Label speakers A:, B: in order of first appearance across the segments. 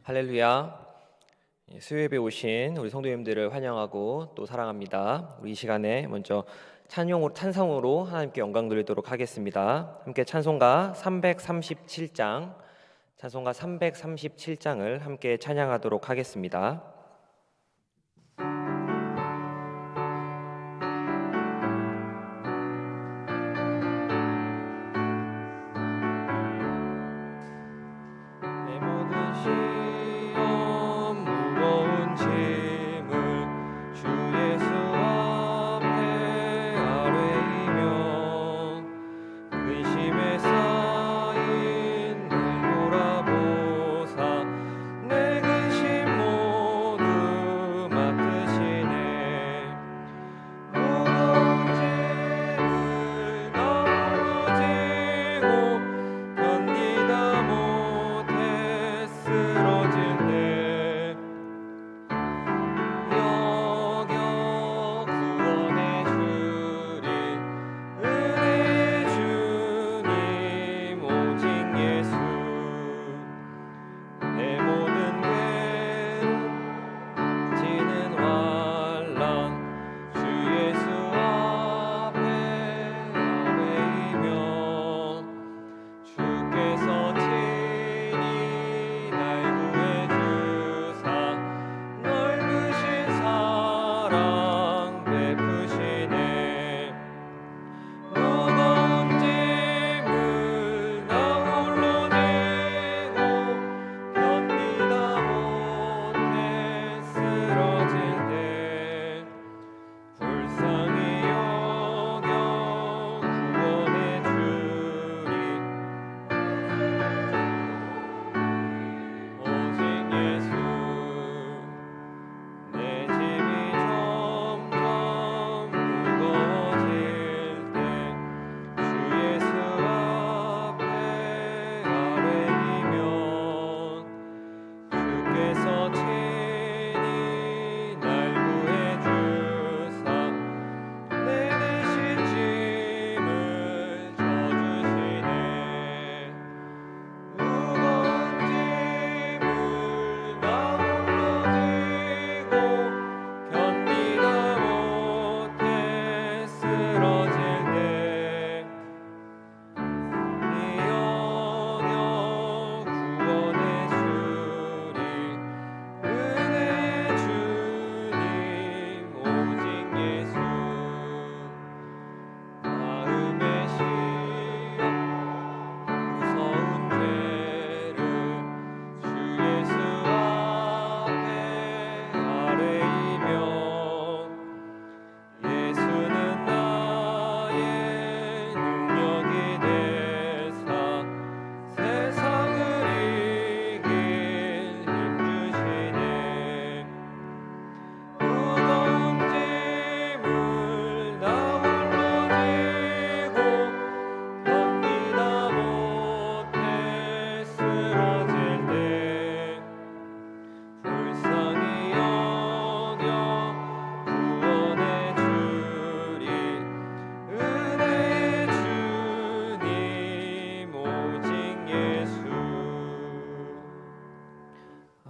A: 할렐루야. 수요예배 오신 우리 성도님들을 환영하고 또 사랑합니다. 우리 이 시간에 먼저 찬성으로 하나님께 영광 돌리도록 하겠습니다. 함께 찬송가 337장을 함께 찬양하도록 하겠습니다.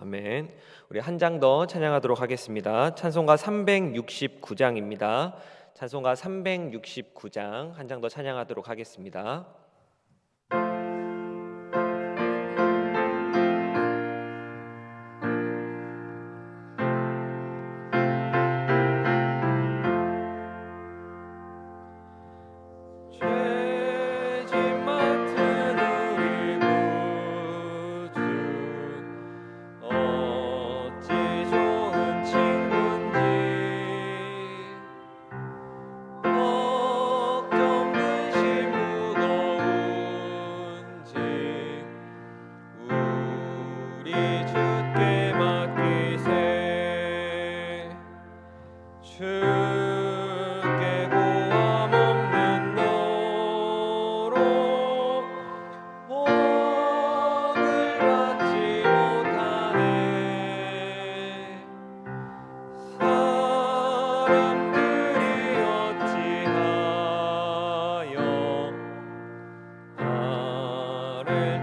A: 아멘. 우리 한 장 더 찬양하도록 하겠습니다. 찬송가 369장입니다. 찬송가 369장 한 장 더 찬양하도록 하겠습니다.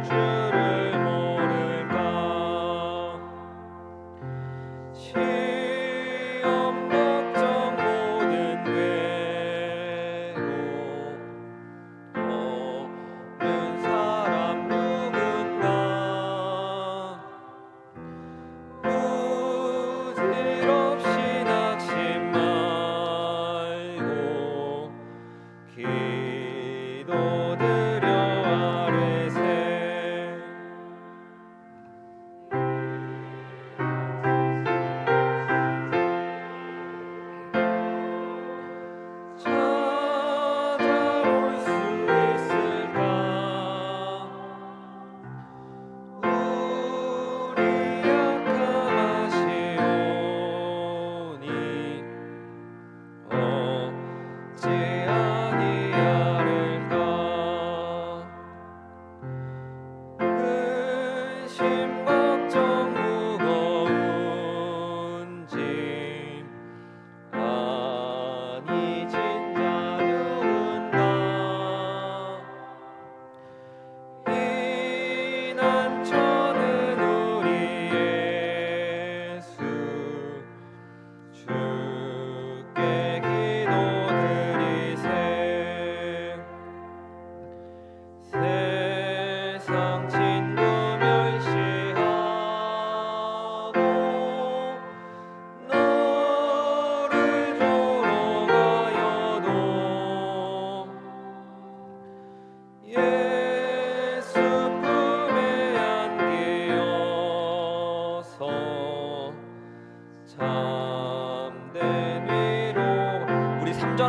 A: 줄을 모를까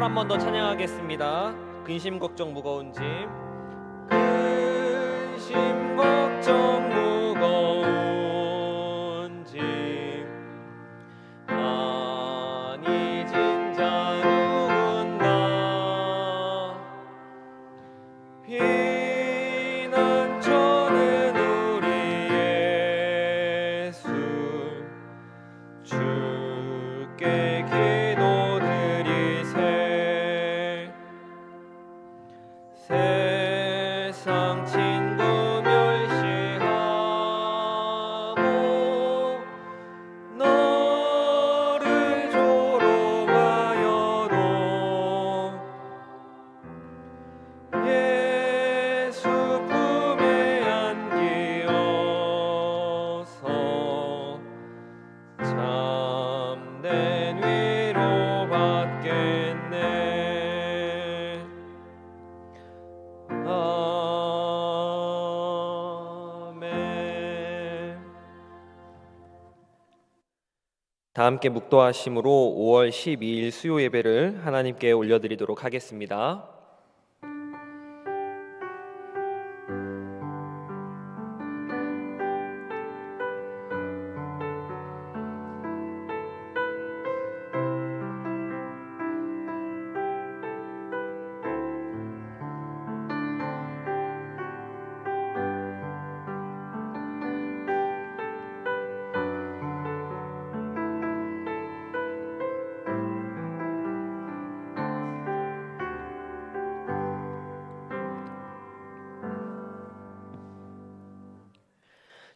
A: 한 번 더 찬양하겠습니다. 근심 걱정 무거운 짐, 근심 걱정 무거운 짐, 많이 진 자 누군가, 피난처는 우리 예수, 주께 기도드리세. 세상 친구 멸시하고 너를 조롱하여도 예수 품에 안기어서 참된 위로 받겠네. 아멘. 다 함께 묵도하심으로 5월 12일 수요 예배를 하나님께 올려드리도록 하겠습니다.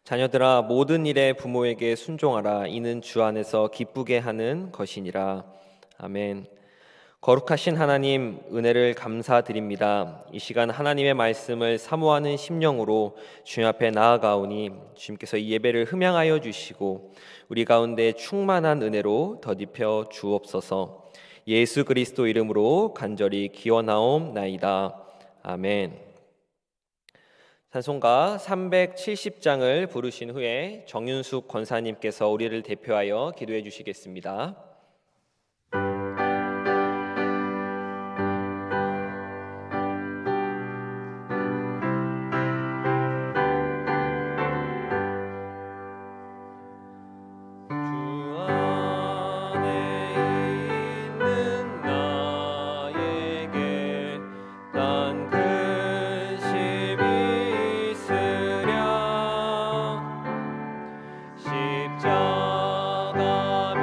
A: 자녀들아, 모든 일에 부모에게 순종하라. 이는 주 안에서 기쁘게 하는 것이니라. 아멘. 거룩하신 하나님, 은혜를 감사드립니다. 이 시간 하나님의 말씀을 사모하는 심령으로 주님 앞에 나아가오니 주님께서 이 예배를 흠양하여 주시고 우리 가운데 충만한 은혜로 덧입혀 주옵소서. 예수 그리스도 이름으로 간절히 기원하옵나이다. 아멘. 찬송가 370장을 부르신 후에 정윤숙 권사님께서 우리를 대표하여 기도해 주시겠습니다. 십자가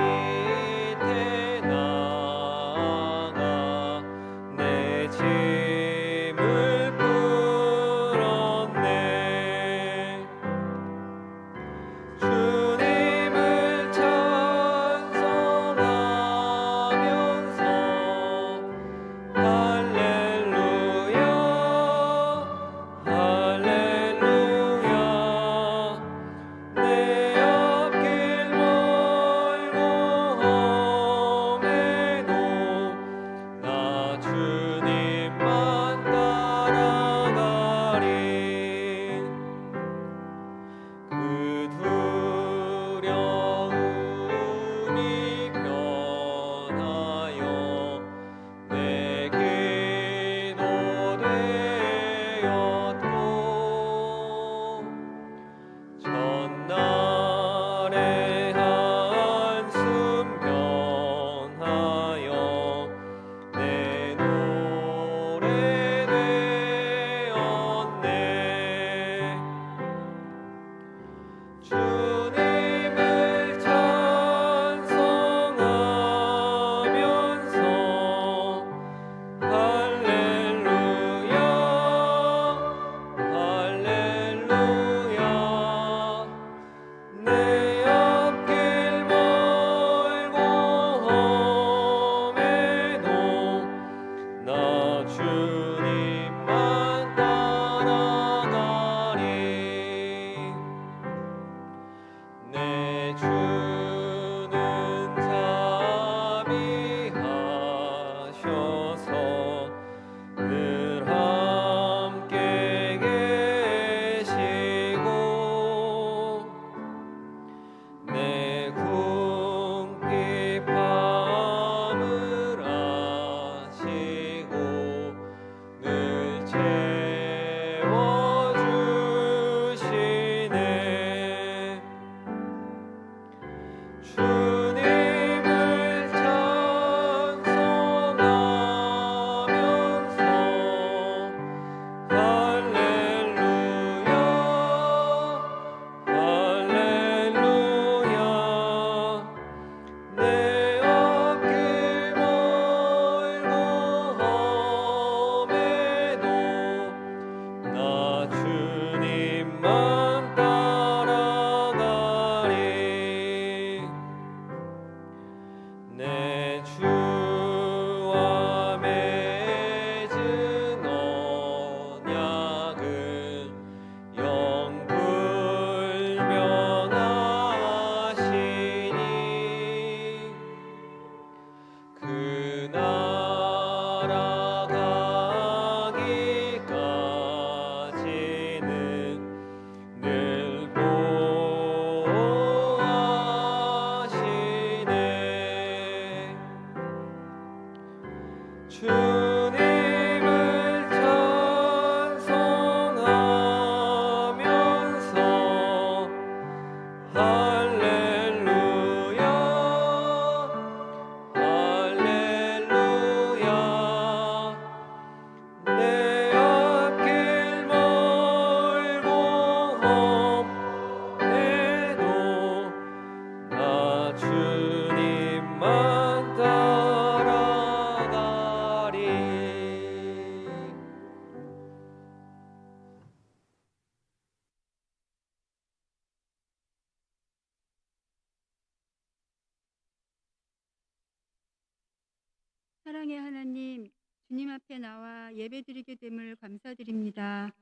B: 사랑의 하나님, 주님 앞에 나와 예배드리게 됨을 감사드립니다.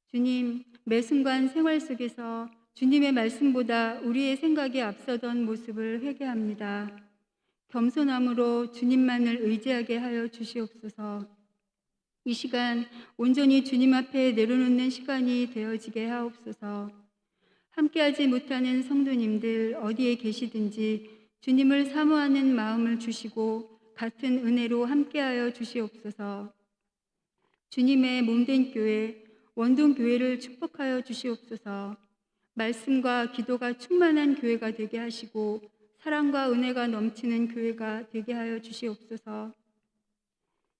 B: 주님, 매 순간 생활 속에서 주님의 말씀보다 우리의 생각이 앞서던 모습을 회개합니다. 겸손함으로 주님만을 의지하게 하여 주시옵소서. 이 시간 온전히 주님 앞에 내려놓는 시간이 되어지게 하옵소서. 함께하지 못하는 성도님들 어디에 계시든지 주님을 사모하는 마음을 주시고 같은 은혜로 함께하여 주시옵소서. 주님의 몸된 교회, 원동교회를 축복하여 주시옵소서. 말씀과 기도가 충만한 교회가 되게 하시고 사랑과 은혜가 넘치는 교회가 되게 하여 주시옵소서.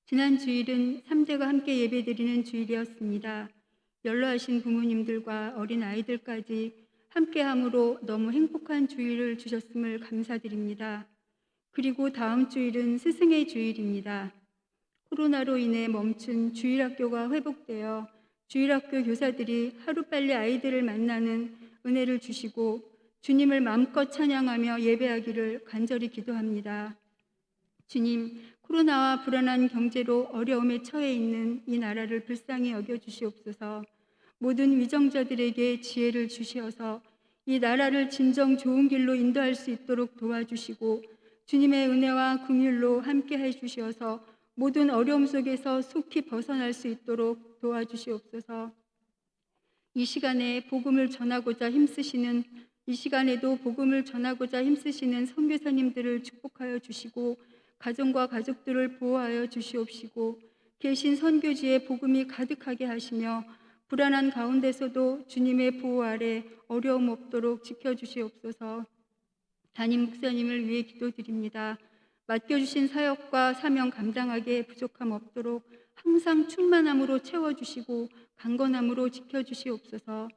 B: 지난 주일은 3대가 함께 예배드리는 주일이었습니다. 연로하신 부모님들과 어린 아이들까지 함께함으로 너무 행복한 주일을 주셨음을 감사드립니다. 그리고 다음 주일은 스승의 주일입니다. 코로나로 인해 멈춘 주일학교가 회복되어 주일학교 교사들이 하루빨리 아이들을 만나는 은혜를 주시고 주님을 마음껏 찬양하며 예배하기를 간절히 기도합니다. 주님, 코로나와 불안한 경제로 어려움에 처해 있는 이 나라를 불쌍히 여겨주시옵소서. 모든 위정자들에게 지혜를 주시어서 이 나라를 진정 좋은 길로 인도할 수 있도록 도와주시고 주님의 은혜와 긍휼로 함께 해주시어서 모든 어려움 속에서 속히 벗어날 수 있도록 도와주시옵소서. 이 시간에 복음을 전하고자 힘쓰시는 이 시간에도 복음을 전하고자 힘쓰시는 선교사님들을 축복하여 주시고 가정과 가족들을 보호하여 주시옵시고 계신 선교지에 복음이 가득하게 하시며 불안한 가운데서도 주님의 보호 아래 어려움 없도록 지켜주시옵소서. 담임 목사님을 위해 기도드립니다. 맡겨주신 사역과 사명 감당하기에 부족함 없도록 항상 충만함으로 채워주시고 강건함으로 지켜주시옵소서.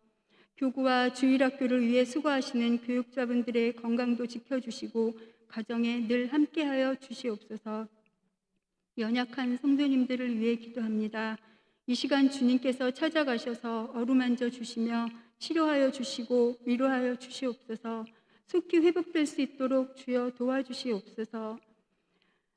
B: 교구와 주일학교를 위해 수고하시는 교육자분들의 건강도 지켜주시고 가정에 늘 함께하여 주시옵소서. 연약한 성도님들을 위해 기도합니다. 이 시간 주님께서 찾아가셔서 어루만져 주시며 치료하여 주시고 위로하여 주시옵소서. 속히 회복될 수 있도록 주여 도와주시옵소서.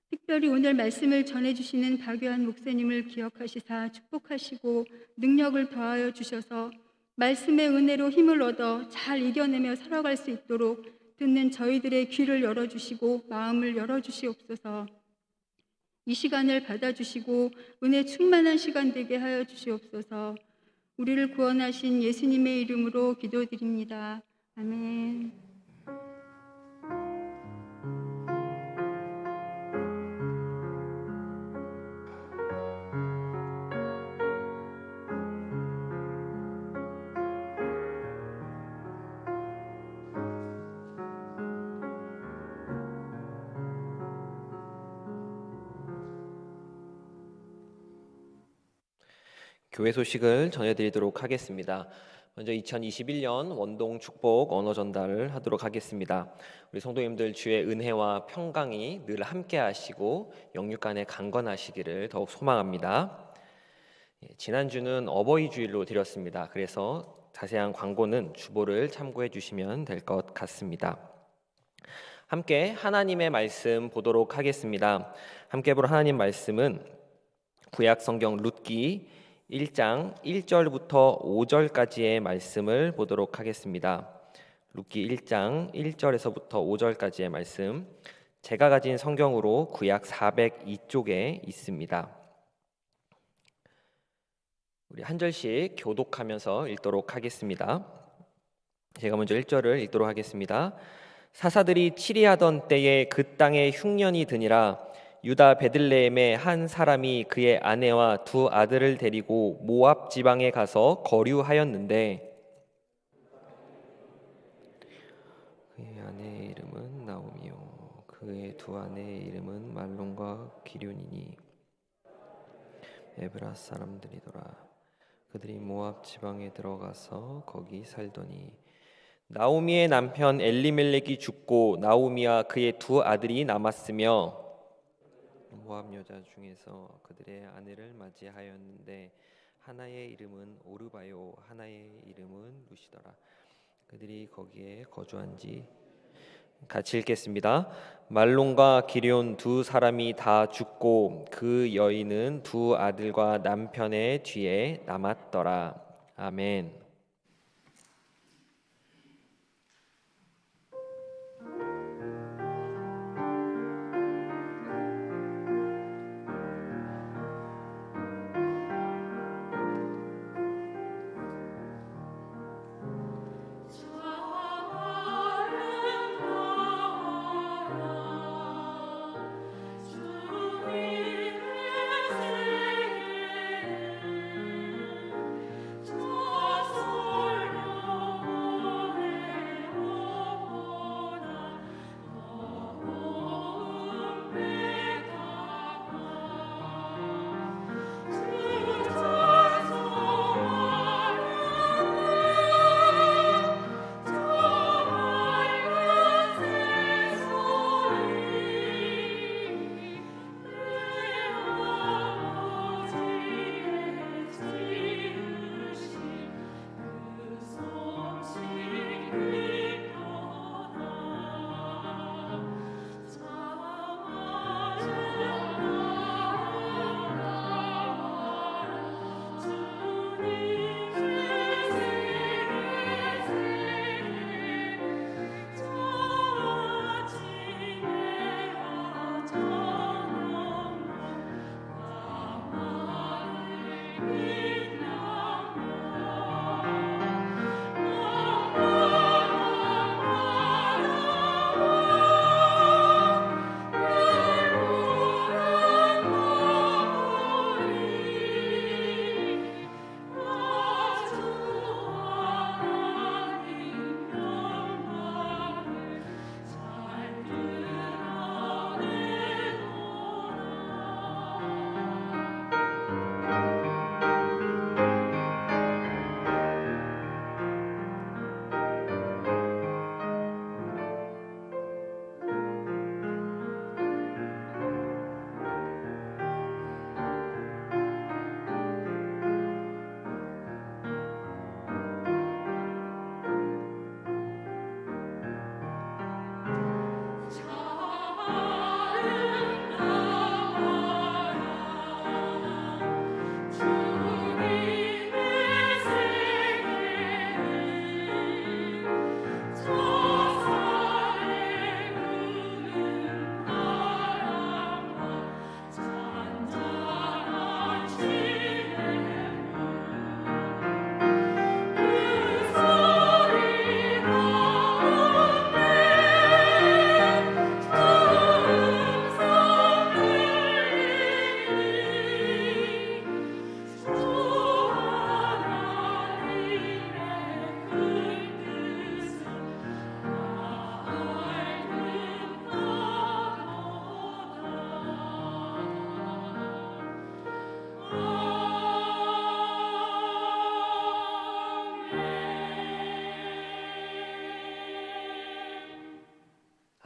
B: 특별히 오늘 말씀을 전해주시는 박요한 목사님을 기억하시사 축복하시고 능력을 더하여 주셔서 말씀의 은혜로 힘을 얻어 잘 이겨내며 살아갈 수 있도록 듣는 저희들의 귀를 열어주시고 마음을 열어주시옵소서. 이 시간을 받아주시고 은혜 충만한 시간 되게 하여 주시옵소서. 우리를 구원하신 예수님의 이름으로 기도드립니다. 아멘.
A: 교회 소식을 전해드리도록 하겠습니다. 먼저 2021년 원동 축복 언어 전달을 하도록 하겠습니다. 우리 성도님들 주의 은혜와 평강이 늘 함께 하시고 영육간에 강건하시기를 더욱 소망합니다. 지난주는 어버이 주일로 드렸습니다. 그래서 자세한 광고는 주보를 참고해 주시면 될 것 같습니다. 함께 하나님의 말씀 보도록 하겠습니다. 함께 볼 하나님 말씀은 구약 성경 룻기 1장 1절부터 5절까지의 말씀을 보도록 하겠습니다. 룻기 1장 1절에서부터 5절까지의 말씀, 제가 가진 성경으로 구약 402쪽에 있습니다. 우리 한 절씩 교독하면서 읽도록 하겠습니다. 제가 먼저 1절을 읽도록 하겠습니다. 사사들이 치리하던 때에 그 땅에 흉년이 드니라. 유다 베들레헴에 한 사람이 그의 아내와 두 아들을 데리고 모압 지방에 가서 거류하였는데 그의 아내의 이름은 나오미요 그의 두 아내의 이름은 말론과 기륜이니 에브라 사람들이더라. 그들이 모압 지방에 들어가서 거기 살더니 나오미의 남편 엘리멜렉이 죽고 나오미와 그의 두 아들이 남았으며 모압 여자 중에서 그들의 아내를 맞이하였는데 하나의 이름은 오르바요 하나의 이름은 루시더라. 그들이 거기에 거주한 지 같이 읽겠습니다. 말론과 기럧 두 사람이 다 죽고 그 여인은 두 아들과 남편의 뒤에 남았더라. 아멘.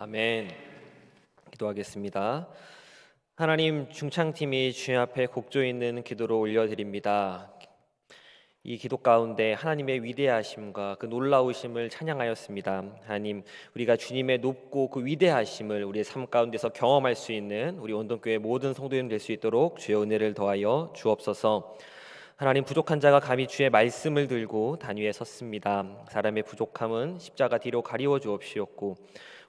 A: 아멘. 기도하겠습니다. 하나님, 중창팀이 주님 앞에 곡조 있는 기도로 올려드립니다. 이 기도 가운데 하나님의 위대하심과 그 놀라우심을 찬양하였습니다. 하나님, 우리가 주님의 높고 그 위대하심을 우리의 삶 가운데서 경험할 수 있는 우리 온동교회 모든 성도님 될 수 있도록 주의 은혜를 더하여 주옵소서. 하나님, 부족한 자가 감히 주의 말씀을 들고 단위에 섰습니다. 사람의 부족함은 십자가 뒤로 가리워 주옵시옵고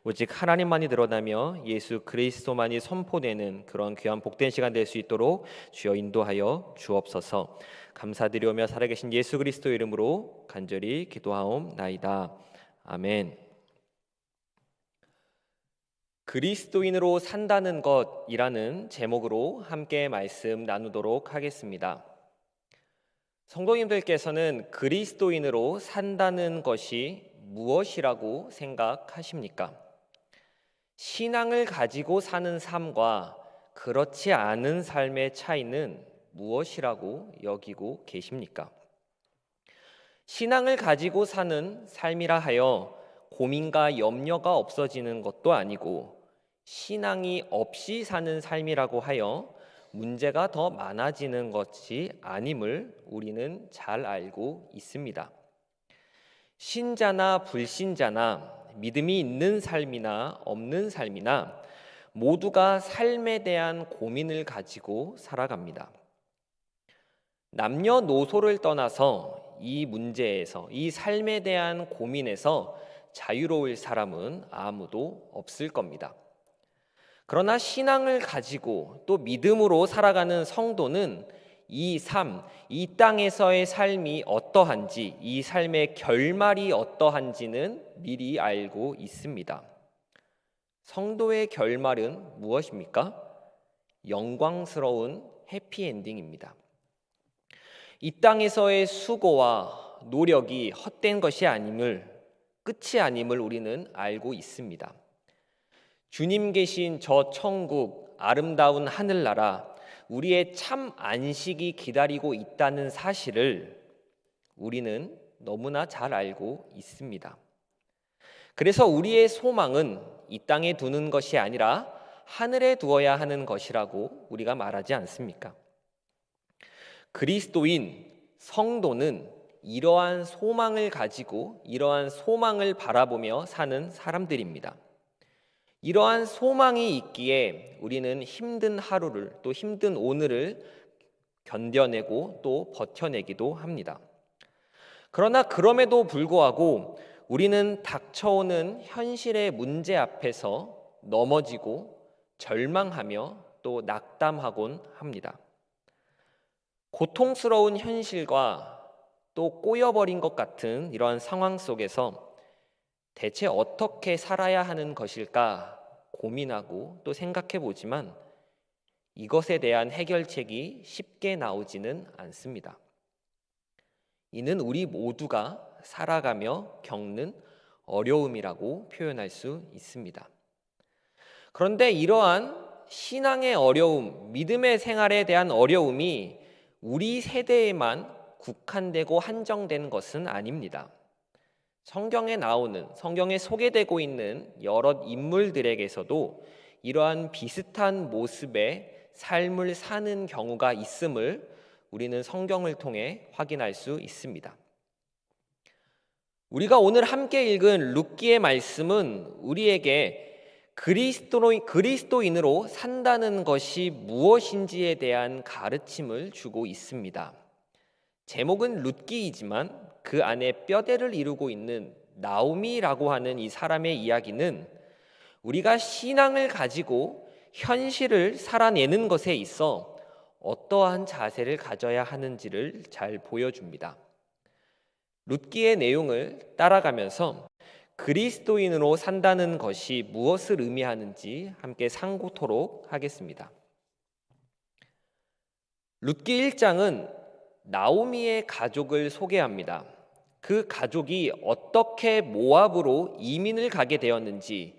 A: 오직 하나님만이 드러나며 예수 그리스도만이 선포되는 그런 귀한 복된 시간 될 수 있도록 주여 인도하여 주옵소서. 감사드리오며 살아계신 예수 그리스도 이름으로 간절히 기도하옵나이다. 아멘. 그리스도인으로 산다는 것이라는 제목으로 함께 말씀 나누도록 하겠습니다. 성도님들께서는 그리스도인으로 산다는 것이 무엇이라고 생각하십니까? 신앙을 가지고 사는 삶과 그렇지 않은 삶의 차이는 무엇이라고 여기고 계십니까? 신앙을 가지고 사는 삶이라 하여 고민과 염려가 없어지는 것도 아니고 신앙이 없이 사는 삶이라고 하여 문제가 더 많아지는 것이 아님을 우리는 잘 알고 있습니다. 신자나 불신자나 믿음이 있는 삶이나 없는 삶이나 모두가 삶에 대한 고민을 가지고 살아갑니다. 남녀노소를 떠나서 이 문제에서, 이 삶에 대한 고민에서 자유로울 사람은 아무도 없을 겁니다. 그러나 신앙을 가지고 또 믿음으로 살아가는 성도는 이 삶, 이 땅에서의 삶이 어떠한지, 이 삶의 결말이 어떠한지는 미리 알고 있습니다. 성도의 결말은 무엇입니까? 영광스러운 해피엔딩입니다. 이 땅에서의 수고와 노력이 헛된 것이 아님을, 끝이 아님을 우리는 알고 있습니다. 주님 계신 저 천국, 아름다운 하늘나라, 우리의 참 안식이 기다리고 있다는 사실을 우리는 너무나 잘 알고 있습니다. 그래서 우리의 소망은 이 땅에 두는 것이 아니라 하늘에 두어야 하는 것이라고 우리가 말하지 않습니까? 그리스도인 성도는 이러한 소망을 가지고 이러한 소망을 바라보며 사는 사람들입니다. 이러한 소망이 있기에 우리는 힘든 하루를, 또 힘든 오늘을 견뎌내고 또 버텨내기도 합니다. 그러나 그럼에도 불구하고 우리는 닥쳐오는 현실의 문제 앞에서 넘어지고 절망하며 또 낙담하곤 합니다. 고통스러운 현실과 또 꼬여버린 것 같은 이러한 상황 속에서 대체 어떻게 살아야 하는 것일까 고민하고 또 생각해 보지만 이것에 대한 해결책이 쉽게 나오지는 않습니다. 이는 우리 모두가 살아가며 겪는 어려움이라고 표현할 수 있습니다. 그런데 이러한 신앙의 어려움, 믿음의 생활에 대한 어려움이 우리 세대에만 국한되고 한정된 것은 아닙니다. 성경에 나오는, 성경에 소개되고 있는 여러 인물들에게서도 이러한 비슷한 모습의 삶을 사는 경우가 있음을 우리는 성경을 통해 확인할 수 있습니다. 우리가 오늘 함께 읽은 룻기의 말씀은 우리에게 그리스도인으로 산다는 것이 무엇인지에 대한 가르침을 주고 있습니다. 제목은 룻기이지만 그 안에 뼈대를 이루고 있는 나오미라고 하는 이 사람의 이야기는 우리가 신앙을 가지고 현실을 살아내는 것에 있어 어떠한 자세를 가져야 하는지를 잘 보여줍니다. 룻기의 내용을 따라가면서 그리스도인으로 산다는 것이 무엇을 의미하는지 함께 상고토록 하겠습니다. 룻기 1장은 나오미의 가족을 소개합니다. 그 가족이 어떻게 모압으로 이민을 가게 되었는지,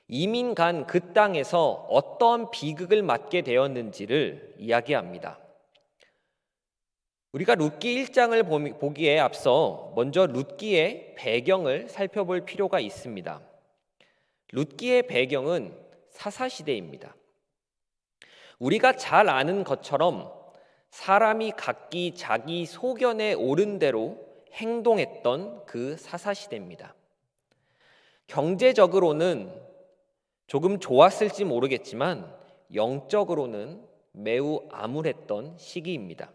A: 이민 간 그 땅에서 어떤 비극을 맞게 되었는지를 이야기합니다. 우리가 룻기 1장을 보기에 앞서 먼저 룻기의 배경을 살펴볼 필요가 있습니다. 룻기의 배경은 사사시대입니다. 우리가 잘 아는 것처럼 사람이 각기 자기 소견에 옳은 대로 행동했던 그 사사시대입니다. 경제적으로는 조금 좋았을지 모르겠지만 영적으로는 매우 암울했던 시기입니다.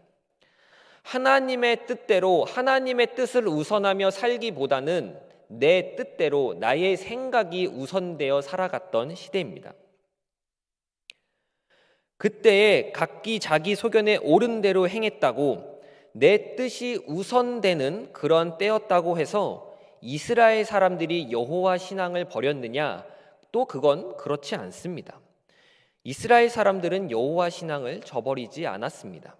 A: 하나님의 뜻대로, 하나님의 뜻을 우선하며 살기보다는 내 뜻대로 나의 생각이 우선되어 살아갔던 시대입니다. 그때에 각기 자기 소견에 옳은 대로 행했다고 내 뜻이 우선되는 그런 때였다고 해서 이스라엘 사람들이 여호와 신앙을 버렸느냐? 또 그건 그렇지 않습니다. 이스라엘 사람들은 여호와 신앙을 저버리지 않았습니다.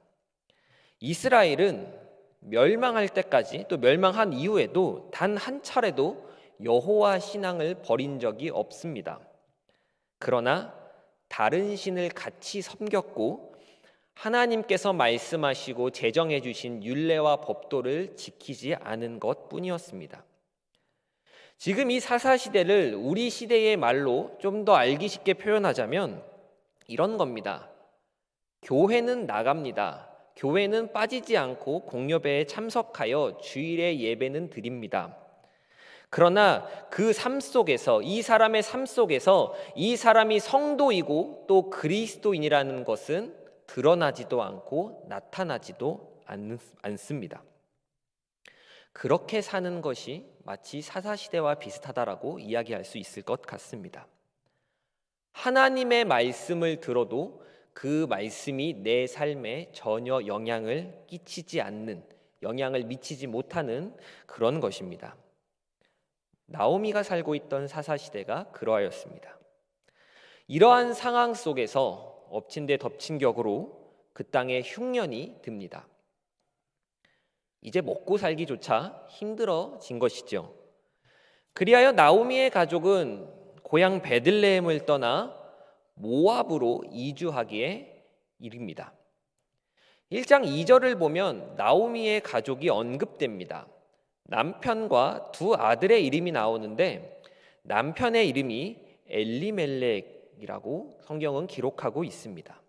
A: 이스라엘은 멸망할 때까지, 또 멸망한 이후에도 단 한 차례도 여호와 신앙을 버린 적이 없습니다. 그러나 다른 신을 같이 섬겼고 하나님께서 말씀하시고 제정해 주신 율례와 법도를 지키지 않은 것뿐이었습니다. 지금 이 사사시대를 우리 시대의 말로 좀 더 알기 쉽게 표현하자면 이런 겁니다. 교회는 나갑니다. 교회는 빠지지 않고 공여배에 참석하여 주일에 예배는 드립니다. 그러나 그 삶 속에서, 이 사람의 삶 속에서 이 사람이 성도이고 또 그리스도인이라는 것은 드러나지도 않고 나타나지도 않습니다. 그렇게 사는 것이 마치 사사시대와 비슷하다라고 이야기할 수 있을 것 같습니다. 하나님의 말씀을 들어도 그 말씀이 내 삶에 전혀 영향을 끼치지 않는, 영향을 미치지 못하는 그런 것입니다. 나오미가 살고 있던 사사시대가 그러하였습니다. 이러한 상황 속에서 엎친 데 덮친 격으로 그 땅에 흉년이 듭니다. 이제 먹고 살기조차 힘들어진 것이죠. 그리하여 나오미의 가족은 고향 베들레헴을 떠나 모압으로 이주하기에 이릅니다. 1장 2절을 보면 나오미의 가족이 언급됩니다. 남편과 두 아들의 이름이 나오는데 남편의 이름이 엘리멜렉이라고 성경은 기록하고 있습니다.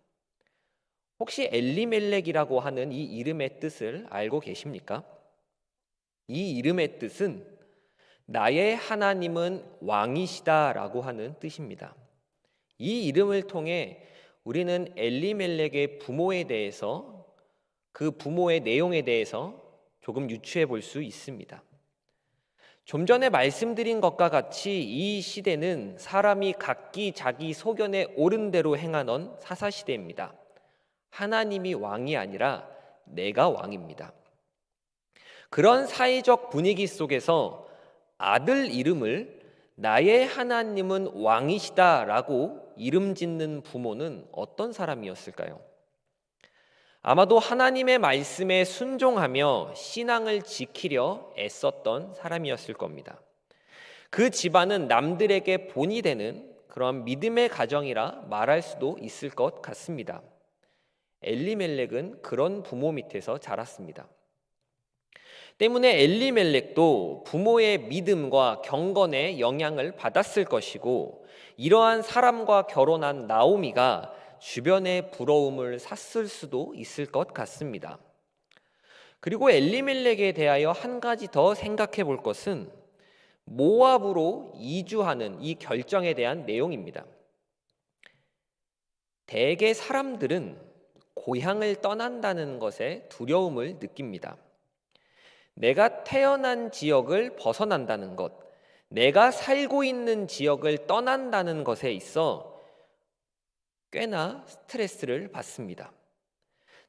A: 혹시 엘리멜렉이라고 하는 이 이름의 뜻을 알고 계십니까? 이 이름의 뜻은 나의 하나님은 왕이시다라고 하는 뜻입니다. 이 이름을 통해 우리는 엘리멜렉의 부모에 대해서, 그 부모의 내용에 대해서 조금 유추해 볼 수 있습니다. 좀 전에 말씀드린 것과 같이 이 시대는 사람이 각기 자기 소견에 옳은 대로 행하던 사사시대입니다. 하나님이 왕이 아니라 내가 왕입니다. 그런 사회적 분위기 속에서 아들 이름을 나의 하나님은 왕이시다라고 이름 짓는 부모는 어떤 사람이었을까요? 아마도 하나님의 말씀에 순종하며 신앙을 지키려 애썼던 사람이었을 겁니다. 그 집안은 남들에게 본이 되는 그런 믿음의 가정이라 말할 수도 있을 것 같습니다. 엘리멜렉은 그런 부모 밑에서 자랐습니다. 때문에 엘리멜렉도 부모의 믿음과 경건의 영향을 받았을 것이고, 이러한 사람과 결혼한 나오미가 주변의 부러움을 샀을 수도 있을 것 같습니다. 그리고 엘리멜렉에 대하여 한 가지 더 생각해 볼 것은 모압으로 이주하는 이 결정에 대한 내용입니다. 대개 사람들은 고향을 떠난다는 것에 두려움을 느낍니다. 내가 태어난 지역을 벗어난다는 것, 내가 살고 있는 지역을 떠난다는 것에 있어 꽤나 스트레스를 받습니다.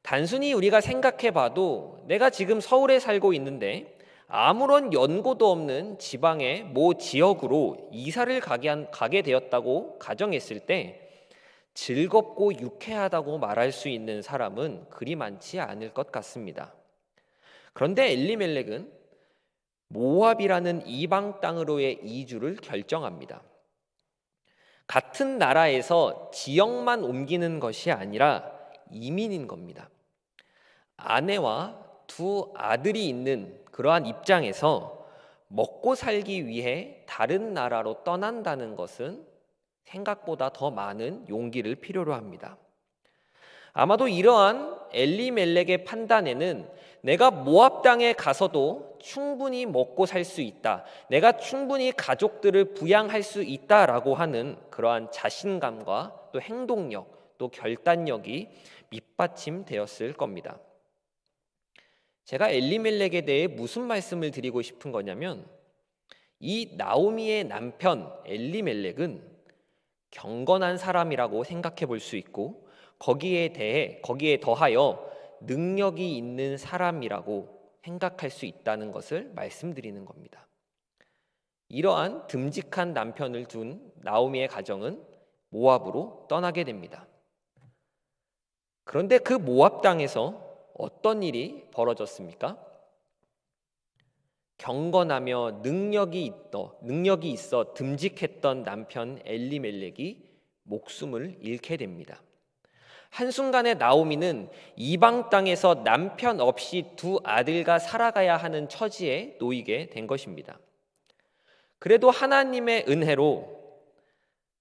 A: 단순히 우리가 생각해 봐도 내가 지금 서울에 살고 있는데 아무런 연고도 없는 지방의 모 지역으로 이사를 가게 되었다고 가정했을 때 즐겁고 유쾌하다고 말할 수 있는 사람은 그리 많지 않을 것 같습니다. 그런데 엘리멜렉은 모압이라는 이방 땅으로의 이주를 결정합니다. 같은 나라에서 지역만 옮기는 것이 아니라 이민인 겁니다. 아내와 두 아들이 있는 그러한 입장에서 먹고 살기 위해 다른 나라로 떠난다는 것은 생각보다 더 많은 용기를 필요로 합니다. 아마도 이러한 엘리멜렉의 판단에는 내가 모압 땅에 가서도 충분히 먹고 살 수 있다, 내가 충분히 가족들을 부양할 수 있다라고 하는 그러한 자신감과 또 행동력, 또 결단력이 밑받침되었을 겁니다. 제가 엘리멜렉에 대해 무슨 말씀을 드리고 싶은 거냐면, 이 나오미의 남편 엘리멜렉은 경건한 사람이라고 생각해 볼 수 있고, 거기에 더하여 능력이 있는 사람이라고 생각할 수 있다는 것을 말씀드리는 겁니다. 이러한 듬직한 남편을 둔 나오미의 가정은 모압으로 떠나게 됩니다. 그런데 그 모압 땅에서 어떤 일이 벌어졌습니까? 경건하며 능력이 있어 듬직했던 남편 엘리멜렉이 목숨을 잃게 됩니다. 한순간에 나오미는 이방 땅에서 남편 없이 두 아들과 살아가야 하는 처지에 놓이게 된 것입니다. 그래도 하나님의 은혜로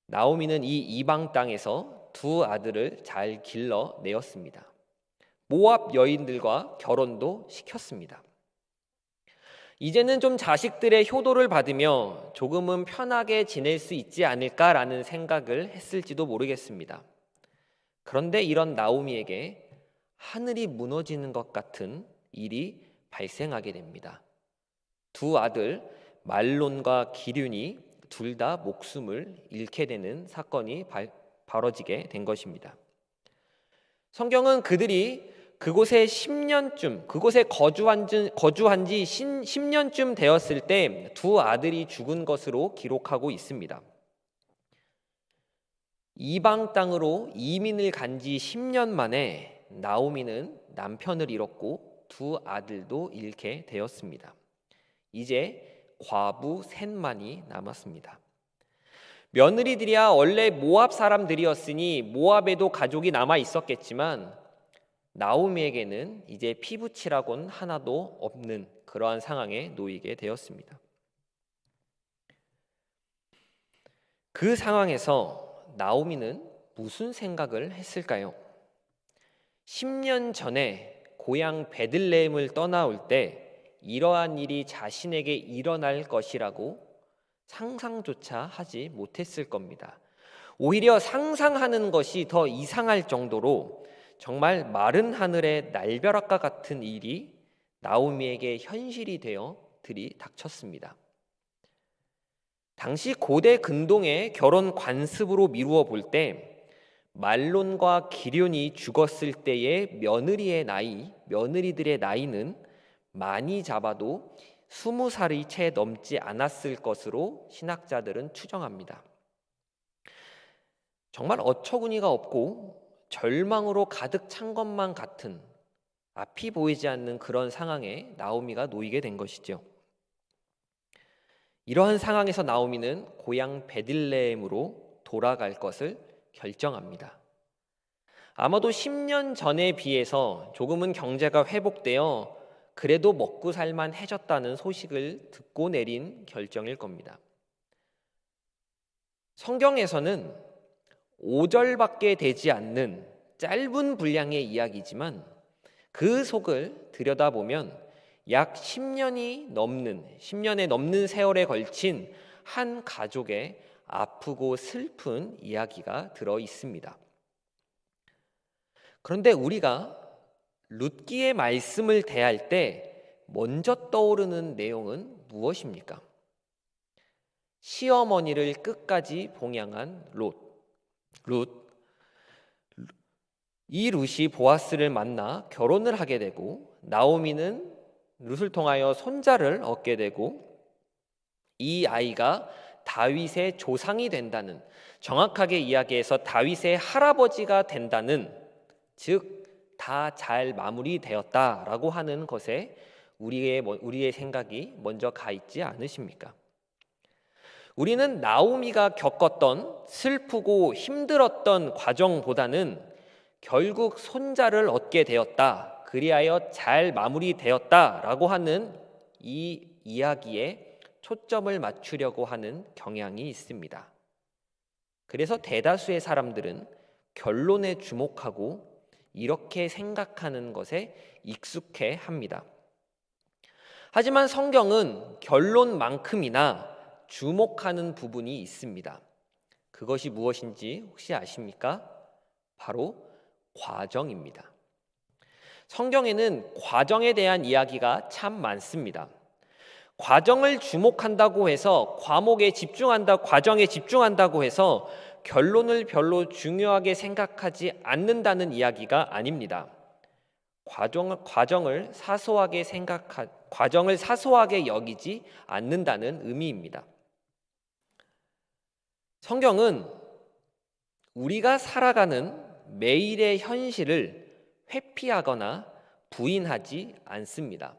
A: 나오미는 이 이방 땅에서 두 아들을 잘 길러내었습니다. 모압 여인들과 결혼도 시켰습니다. 이제는 좀 자식들의 효도를 받으며 조금은 편하게 지낼 수 있지 않을까라는 생각을 했을지도 모르겠습니다. 그런데 이런 나오미에게 하늘이 무너지는 것 같은 일이 발생하게 됩니다. 두 아들 말론과 기륜이 둘 다 목숨을 잃게 되는 사건이 벌어지게 된 것입니다. 성경은 그들이 그곳에 거주한 지 10년쯤 되었을 때 두 아들이 죽은 것으로 기록하고 있습니다. 이방 땅으로 이민을 간 지 10년 만에 나오미는 남편을 잃었고 두 아들도 잃게 되었습니다. 이제 과부 셋만이 남았습니다. 며느리들이야 원래 모압 사람들이었으니 모압에도 가족이 남아 있었겠지만 나오미에게는 이제 피부치라고는 하나도 없는 그러한 상황에 놓이게 되었습니다. 그 상황에서 나오미는 무슨 생각을 했을까요? 10년 전에 고향 베들레헴을 떠나올 때 이러한 일이 자신에게 일어날 것이라고 상상조차 하지 못했을 겁니다. 오히려 상상하는 것이 더 이상할 정도로 정말 마른 하늘의 날벼락과 같은 일이 나오미에게 현실이 되어 들이닥쳤습니다. 당시 고대 근동의 결혼 관습으로 미루어 볼 때 말론과 기륜이 죽었을 때의 며느리들의 나이는 많이 잡아도 20살이 채 넘지 않았을 것으로 신학자들은 추정합니다. 정말 어처구니가 없고 절망으로 가득 찬 것만 같은 앞이 보이지 않는 그런 상황에 나오미가 놓이게 된 것이죠. 이러한 상황에서 나오미는 고향 베들레헴으로 돌아갈 것을 결정합니다. 아마도 10년 전에 비해서 조금은 경제가 회복되어 그래도 먹고 살만 해졌다는 소식을 듣고 내린 결정일 겁니다. 성경에서는 5절밖에 되지 않는 짧은 분량의 이야기지만 그 속을 들여다보면 약 10년에 넘는 세월에 걸친 한 가족의 아프고 슬픈 이야기가 들어 있습니다. 그런데 우리가 룻기의 말씀을 대할 때 먼저 떠오르는 내용은 무엇입니까? 시어머니를 끝까지 봉양한 이 룻이 보아스를 만나 결혼을 하게 되고 나오미는 룻을 통하여 손자를 얻게 되고 이 아이가 다윗의 조상이 된다는, 정확하게 이야기해서 다윗의 할아버지가 된다는, 즉 다 잘 마무리되었다라고 하는 것에 우리의 생각이 먼저 가 있지 않으십니까? 우리는 나오미가 겪었던 슬프고 힘들었던 과정보다는 결국 손자를 얻게 되었다, 그리하여 잘 마무리되었다라고 하는 이 이야기에 초점을 맞추려고 하는 경향이 있습니다. 그래서 대다수의 사람들은 결론에 주목하고 이렇게 생각하는 것에 익숙해 합니다. 하지만 성경은 결론만큼이나 주목하는 부분이 있습니다. 그것이 무엇인지 혹시 아십니까? 바로 과정입니다. 성경에는 과정에 대한 이야기가 참 많습니다. 과정을 주목한다고 해서 과정에 집중한다고 해서 결론을 별로 중요하게 생각하지 않는다는 이야기가 아닙니다. 과정을 사소하게 여기지 않는다는 의미입니다. 성경은 우리가 살아가는 매일의 현실을 회피하거나 부인하지 않습니다.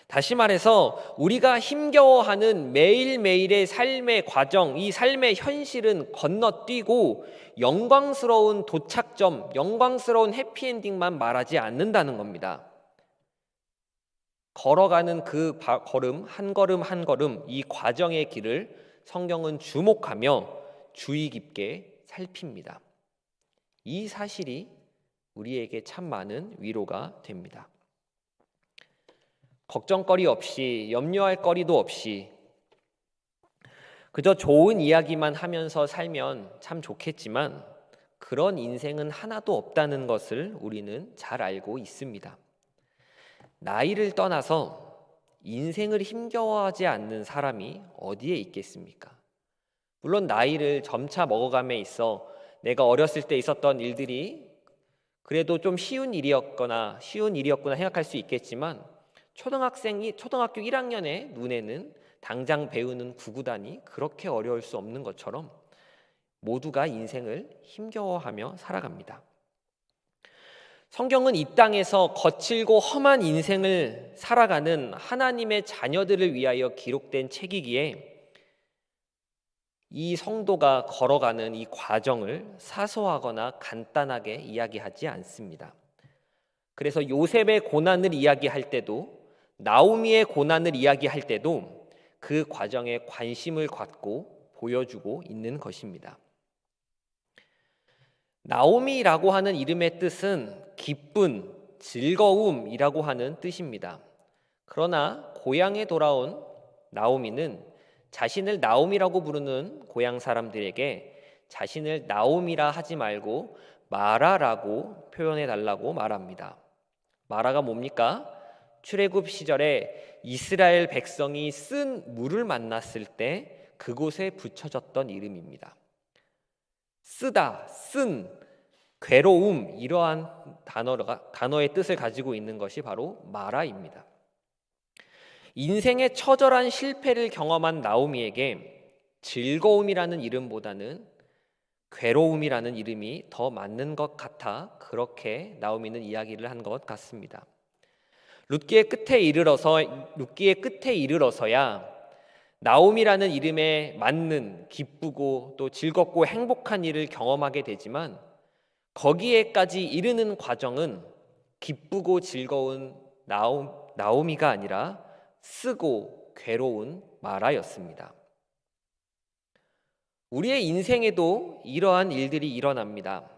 A: 다시 말해서 우리가 힘겨워하는 매일매일의 삶의 과정, 이 삶의 현실은 건너뛰고 영광스러운 도착점, 영광스러운 해피엔딩만 말하지 않는다는 겁니다. 걸어가는 그 걸음 한 걸음 이 과정의 길을 성경은 주목하며 주의 깊게 살핍니다. 이 사실이 우리에게 참 많은 위로가 됩니다. 걱정거리 없이, 염려할 거리도 없이 그저 좋은 이야기만 하면서 살면 참 좋겠지만 그런 인생은 하나도 없다는 것을 우리는 잘 알고 있습니다. 나이를 떠나서 인생을 힘겨워하지 않는 사람이 어디에 있겠습니까? 물론 나이를 점차 먹어감에 있어 내가 어렸을 때 있었던 일들이 그래도 좀 쉬운 일이었구나 생각할 수 있겠지만 초등학교 1학년의 눈에는 당장 배우는 구구단이 그렇게 어려울 수 없는 것처럼 모두가 인생을 힘겨워하며 살아갑니다. 성경은 이 땅에서 거칠고 험한 인생을 살아가는 하나님의 자녀들을 위하여 기록된 책이기에 이 성도가 걸어가는 이 과정을 사소하거나 간단하게 이야기하지 않습니다. 그래서 요셉의 고난을 이야기할 때도 나오미의 고난을 이야기할 때도 그 과정에 관심을 갖고 보여주고 있는 것입니다. 나오미라고 하는 이름의 뜻은 기쁨, 즐거움이라고 하는 뜻입니다. 그러나 고향에 돌아온 나오미는 자신을 나오미라고 부르는 고향 사람들에게 자신을 나오미라 하지 말고 마라라고 표현해 달라고 말합니다. 마라가 뭡니까? 출애굽 시절에 이스라엘 백성이 쓴 물을 만났을 때 그곳에 붙여졌던 이름입니다. 쓰다, 쓴, 괴로움 이러한 단어의 뜻을 가지고 있는 것이 바로 마라입니다. 인생의 처절한 실패를 경험한 나오미에게 즐거움이라는 이름보다는 괴로움이라는 이름이 더 맞는 것 같아 그렇게 나오미는 이야기를 한 것 같습니다. 룻기의 끝에 이르러서야 나오미라는 이름에 맞는 기쁘고 또 즐겁고 행복한 일을 경험하게 되지만 거기에까지 이르는 과정은 기쁘고 즐거운 나오미가 아니라 쓰고 괴로운 마라였습니다. 우리의 인생에도 이러한 일들이 일어납니다.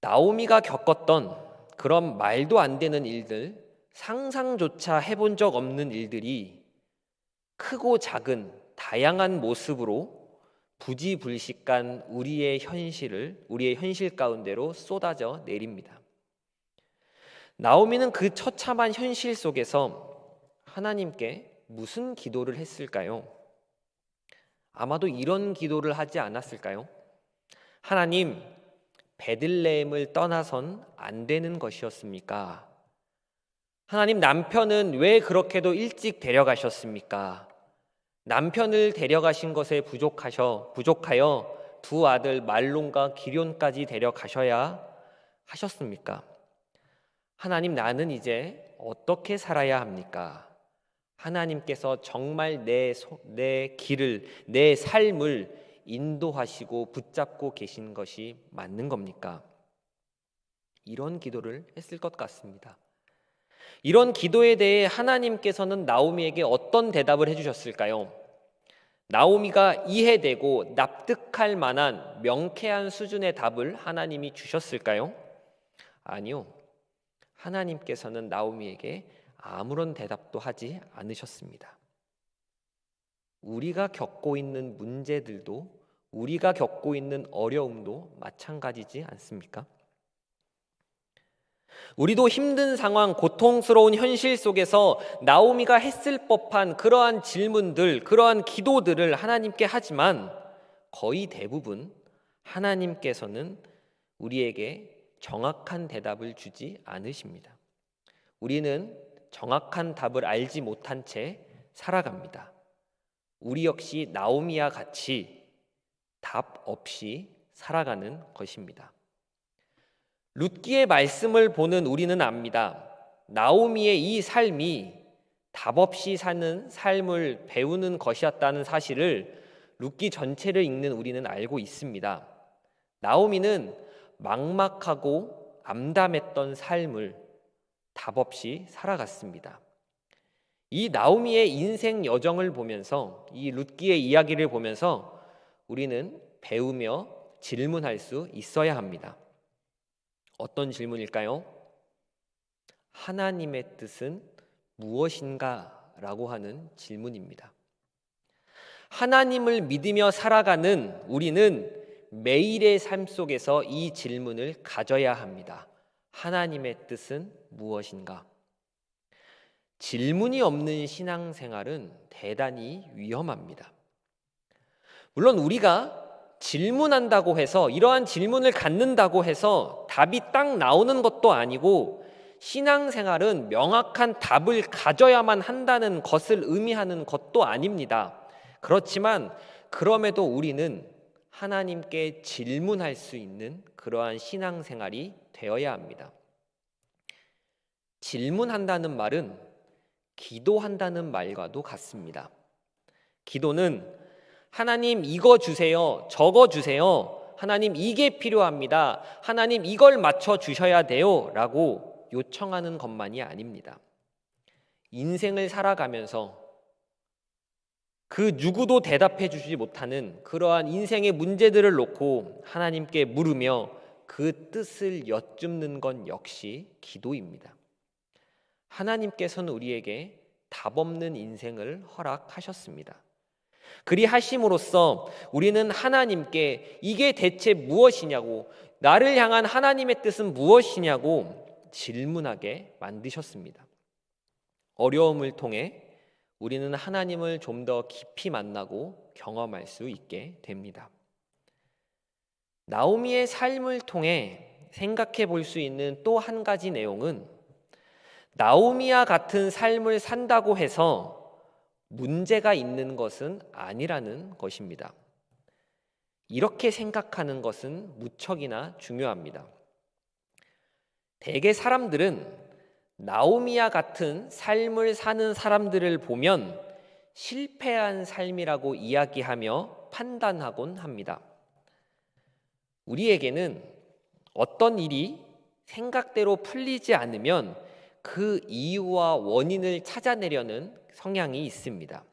A: 나오미가 겪었던 그런 말도 안 되는 일들, 상상조차 해본 적 없는 일들이 크고 작은 다양한 모습으로 부지불식간 우리의 현실 가운데로 쏟아져 내립니다. 나오미는 그 처참한 현실 속에서 하나님께 무슨 기도를 했을까요? 아마도 이런 기도를 하지 않았을까요? 하나님, 베들레헴을 떠나선 안 되는 것이었습니까? 하나님, 남편은 왜 그렇게도 일찍 데려가셨습니까? 남편을 데려가신 것에 부족하여 두 아들 말론과 기럨까지 데려가셔야 하셨습니까? 하나님, 나는 이제 어떻게 살아야 합니까? 하나님께서 정말 내 길을, 내 삶을 인도하시고 붙잡고 계신 것이 맞는 겁니까? 이런 기도를 했을 것 같습니다. 이런 기도에 대해 하나님께서는 나오미에게 어떤 대답을 해주셨을까요? 나오미가 이해되고 납득할 만한 명쾌한 수준의 답을 하나님이 주셨을까요? 아니요. 하나님께서는 나오미에게 아무런 대답도 하지 않으셨습니다. 우리가 겪고 있는 문제들도 우리가 겪고 있는 어려움도 마찬가지지 않습니까? 우리도 힘든 상황, 고통스러운 현실 속에서 나오미가 했을 법한 그러한 질문들, 그러한 기도들을 하나님께 하지만 거의 대부분 하나님께서는 우리에게 정확한 대답을 주지 않으십니다. 우리는 정확한 답을 알지 못한 채 살아갑니다. 우리 역시 나오미와 같이 답 없이 살아가는 것입니다. 룻기의 말씀을 보는 우리는 압니다. 나오미의 이 삶이 답 없이 사는 삶을 배우는 것이었다는 사실을 룻기 전체를 읽는 우리는 알고 있습니다. 나오미는 막막하고 암담했던 삶을 답 없이 살아갔습니다. 이 나오미의 인생 여정을 보면서, 이 룻기의 이야기를 보면서 우리는 배우며 질문할 수 있어야 합니다. 어떤 질문일까요? 하나님의 뜻은 무엇인가? 라고 하는 질문입니다. 하나님을 믿으며 살아가는 우리는 매일의 삶 속에서 이 질문을 가져야 합니다. 하나님의 뜻은 무엇인가? 질문이 없는 신앙생활은 대단히 위험합니다. 물론 우리가 질문한다고 해서, 이러한 질문을 갖는다고 해서 답이 딱 나오는 것도 아니고, 신앙생활은 명확한 답을 가져야만 한다는 것을 의미하는 것도 아닙니다. 그렇지만 그럼에도 우리는 하나님께 질문할 수 있는 그러한 신앙생활이 되어야 합니다. 질문한다는 말은 기도한다는 말과도 같습니다. 기도는 하나님 이거 주세요, 저거 주세요, 하나님 이게 필요합니다, 하나님 이걸 맞춰 주셔야 돼요 라고 요청하는 것만이 아닙니다. 인생을 살아가면서 그 누구도 대답해 주지 못하는 그러한 인생의 문제들을 놓고 하나님께 물으며 그 뜻을 여쭙는 건 역시 기도입니다. 하나님께서는 우리에게 답 없는 인생을 허락하셨습니다. 그리하심으로써 우리는 하나님께 이게 대체 무엇이냐고, 나를 향한 하나님의 뜻은 무엇이냐고 질문하게 만드셨습니다. 어려움을 통해 우리는 하나님을 좀 더 깊이 만나고 경험할 수 있게 됩니다. 나오미의 삶을 통해 생각해 볼 수 있는 또 한 가지 내용은, 나오미와 같은 삶을 산다고 해서 문제가 있는 것은 아니라는 것입니다. 이렇게 생각하는 것은 무척이나 중요합니다. 대개 사람들은 나오미와 같은 삶을 사는 사람들을 보면 실패한 삶이라고 이야기하며 판단하곤 합니다. 우리에게는 어떤 일이 생각대로 풀리지 않으면 그 이유와 원인을 찾아내려는 성향이 있습니다.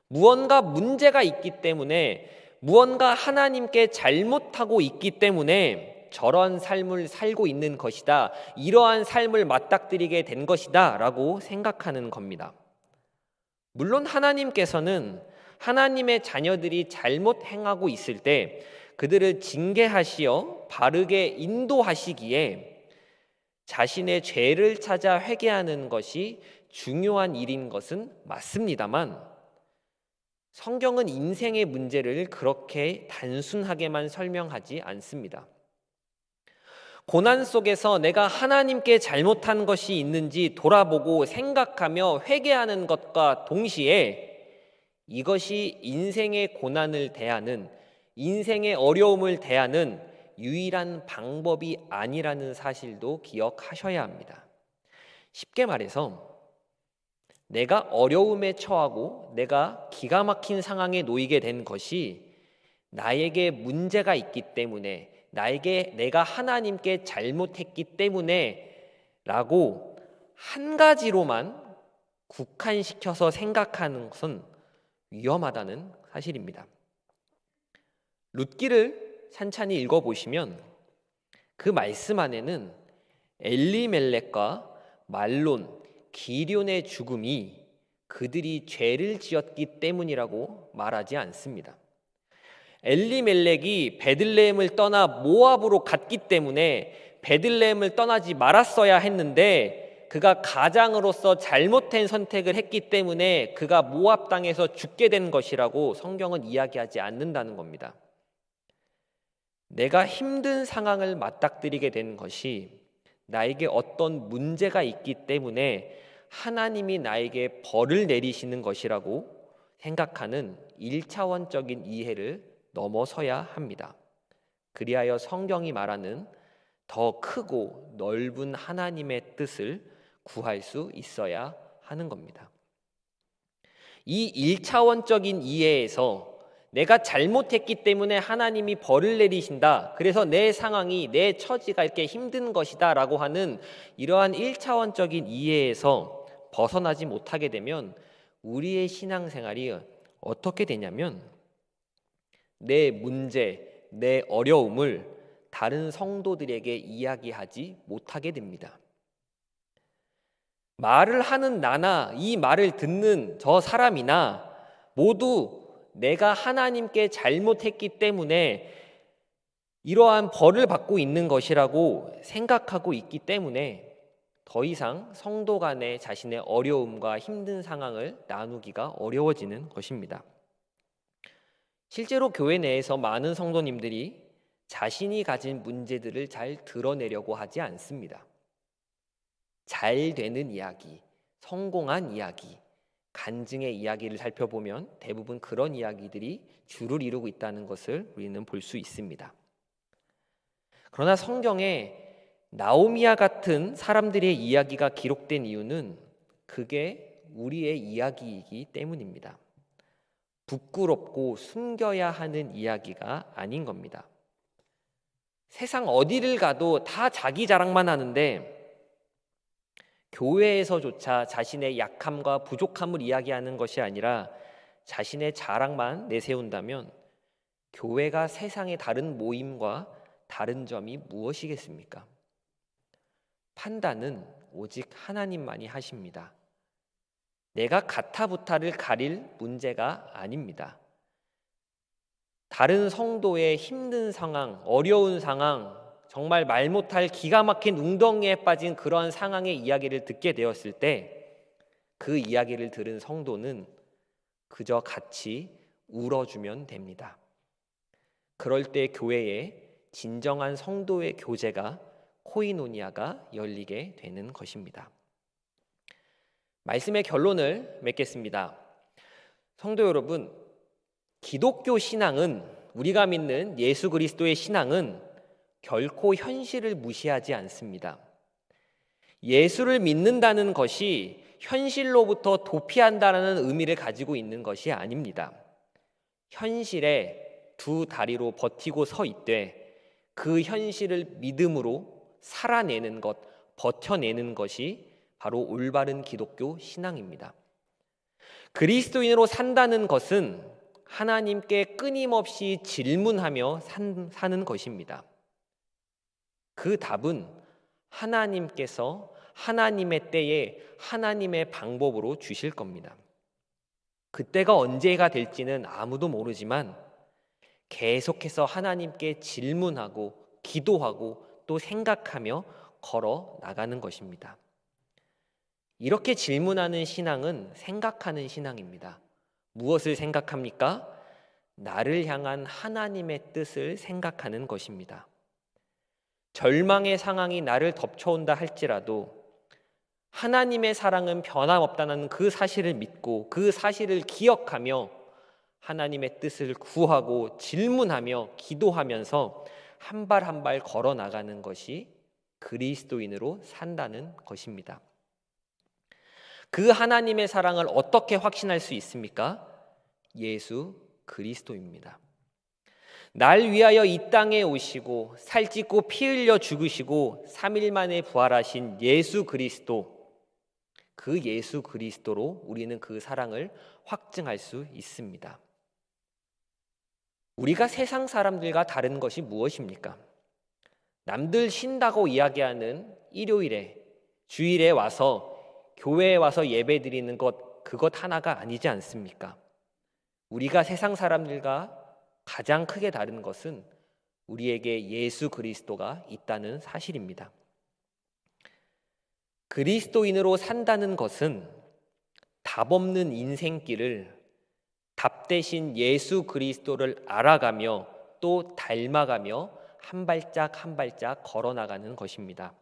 A: 무언가 문제가 있기 때문에, 무언가 하나님께 잘못하고 있기 때문에 저런 삶을 살고 있는 것이다, 이러한 삶을 맞닥뜨리게 된 것이다 라고 생각하는 겁니다. 물론 하나님께서는 하나님의 자녀들이 잘못 행하고 있을 때 그들을 징계하시어 바르게 인도하시기에 자신의 죄를 찾아 회개하는 것이 중요한 일인 것은 맞습니다만, 성경은 인생의 문제를 그렇게 단순하게만 설명하지 않습니다. 고난 속에서 내가 하나님께 잘못한 것이 있는지 돌아보고 생각하며 회개하는 것과 동시에 이것이 인생의 고난을 대하는, 인생의 어려움을 대하는 유일한 방법이 아니라는 사실도 기억하셔야 합니다. 쉽게 말해서 내가 어려움에 처하고 내가 기가 막힌 상황에 놓이게 된 것이 나에게 문제가 있기 때문에, 내가 하나님께 잘못했기 때문에 라고 한 가지로만 국한시켜서 생각하는 것은 위험하다는 사실입니다. 룻기를 찬찬히 읽어보시면 그 말씀 안에는 엘리멜렉과 말론, 기럐의 죽음이 그들이 죄를 지었기 때문이라고 말하지 않습니다. 엘리멜렉이 베들레헴을 떠나 모압으로 갔기 때문에 베들레헴을 떠나지 말았어야 했는데, 그가 가장으로서 잘못된 선택을 했기 때문에 그가 모압 땅에서 죽게 된 것이라고 성경은 이야기하지 않는다는 겁니다. 내가 힘든 상황을 맞닥뜨리게 된 것이 나에게 어떤 문제가 있기 때문에 하나님이 나에게 벌을 내리시는 것이라고 생각하는 1차원적인 이해를 넘어서야 합니다. 그리하여 성경이 말하는 더 크고 넓은 하나님의 뜻을 구할 수 있어야 하는 겁니다. 이 1차원적인 이해에서 내가 잘못했기 때문에 하나님이 벌을 내리신다, 그래서 내 상황이, 내 처지가 이렇게 힘든 것이다 라고 하는 이러한 1차원적인 이해에서 벗어나지 못하게 되면 우리의 신앙생활이 어떻게 되냐면, 내 문제, 내 어려움을 다른 성도들에게 이야기하지 못하게 됩니다. 말을 하는 나나 이 말을 듣는 저 사람이나 모두 내가 하나님께 잘못했기 때문에 이러한 벌을 받고 있는 것이라고 생각하고 있기 때문에 더 이상 성도 간에 자신의 어려움과 힘든 상황을 나누기가 어려워지는 것입니다. 실제로 교회 내에서 많은 성도님들이 자신이 가진 문제들을 잘 드러내려고 하지 않습니다. 잘 되는 이야기, 성공한 이야기, 간증의 이야기를 살펴보면 대부분 그런 이야기들이 주를 이루고 있다는 것을 우리는 볼 수 있습니다. 그러나 성경에 나오미와 같은 사람들의 이야기가 기록된 이유는 그게 우리의 이야기이기 때문입니다. 부끄럽고 숨겨야 하는 이야기가 아닌 겁니다. 세상 어디를 가도 다 자기 자랑만 하는데 교회에서조차 자신의 약함과 부족함을 이야기하는 것이 아니라 자신의 자랑만 내세운다면 교회가 세상의 다른 모임과 다른 점이 무엇이겠습니까? 판단은 오직 하나님만이 하십니다. 내가 가타부타를 가릴 문제가 아닙니다. 다른 성도의 힘든 상황, 어려운 상황, 정말 말 못할 기가 막힌 웅덩이에 빠진 그러한 상황의 이야기를 듣게 되었을 때 그 이야기를 들은 성도는 그저 같이 울어주면 됩니다. 그럴 때 교회에 진정한 성도의 교제가 코이노니아가 열리게 되는 것입니다. 말씀의 결론을 맺겠습니다. 성도 여러분, 기독교 신앙은, 우리가 믿는 예수 그리스도의 신앙은 결코 현실을 무시하지 않습니다. 예수를 믿는다는 것이 현실로부터 도피한다는 의미를 가지고 있는 것이 아닙니다. 현실에 두 다리로 버티고 서 있되 그 현실을 믿음으로 살아내는 것, 버텨내는 것이 바로 올바른 기독교 신앙입니다. 그리스도인으로 산다는 것은 하나님께 끊임없이 질문하며 사는 것입니다. 그 답은 하나님께서 하나님의 때에 하나님의 방법으로 주실 겁니다. 그때가 언제가 될지는 아무도 모르지만 계속해서 하나님께 질문하고 기도하고 또 생각하며 걸어 나가는 것입니다. 이렇게 질문하는 신앙은 생각하는 신앙입니다. 무엇을 생각합니까? 나를 향한 하나님의 뜻을 생각하는 것입니다. 절망의 상황이 나를 덮쳐온다 할지라도 하나님의 사랑은 변함없다는 그 사실을 믿고 그 사실을 기억하며 하나님의 뜻을 구하고 질문하며 기도하면서 한 발 한 발 걸어 나가는 것이 그리스도인으로 산다는 것입니다. 그 하나님의 사랑을 어떻게 확신할 수 있습니까? 예수 그리스도입니다. 날 위하여 이 땅에 오시고 살찌고 피 흘려 죽으시고 3일 만에 부활하신 예수 그리스도, 그 예수 그리스도로 우리는 그 사랑을 확증할 수 있습니다. 우리가 세상 사람들과 다른 것이 무엇입니까? 남들 쉰다고 이야기하는 일요일에, 주일에 와서 교회에 와서 예배 드리는 것, 그것 하나가 아니지 않습니까? 우리가 세상 사람들과 가장 크게 다른 것은 우리에게 예수 그리스도가 있다는 사실입니다. 그리스도인으로 산다는 것은 답 없는 인생길을 답 대신 예수 그리스도를 알아가며 또 닮아가며 한 발짝 한 발짝 걸어나가는 것입니다.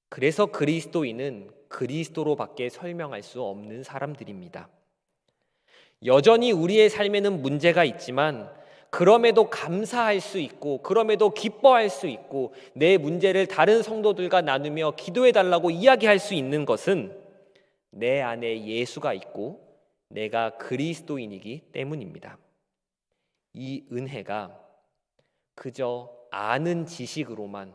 A: 그래서 그리스도인은 그리스도로밖에 설명할 수 없는 사람들입니다. 여전히 우리의 삶에는 문제가 있지만 그럼에도 감사할 수 있고 그럼에도 기뻐할 수 있고 내 문제를 다른 성도들과 나누며 기도해 달라고 이야기할 수 있는 것은 내 안에 예수가 있고 내가 그리스도인이기 때문입니다. 이 은혜가 그저 아는 지식으로만,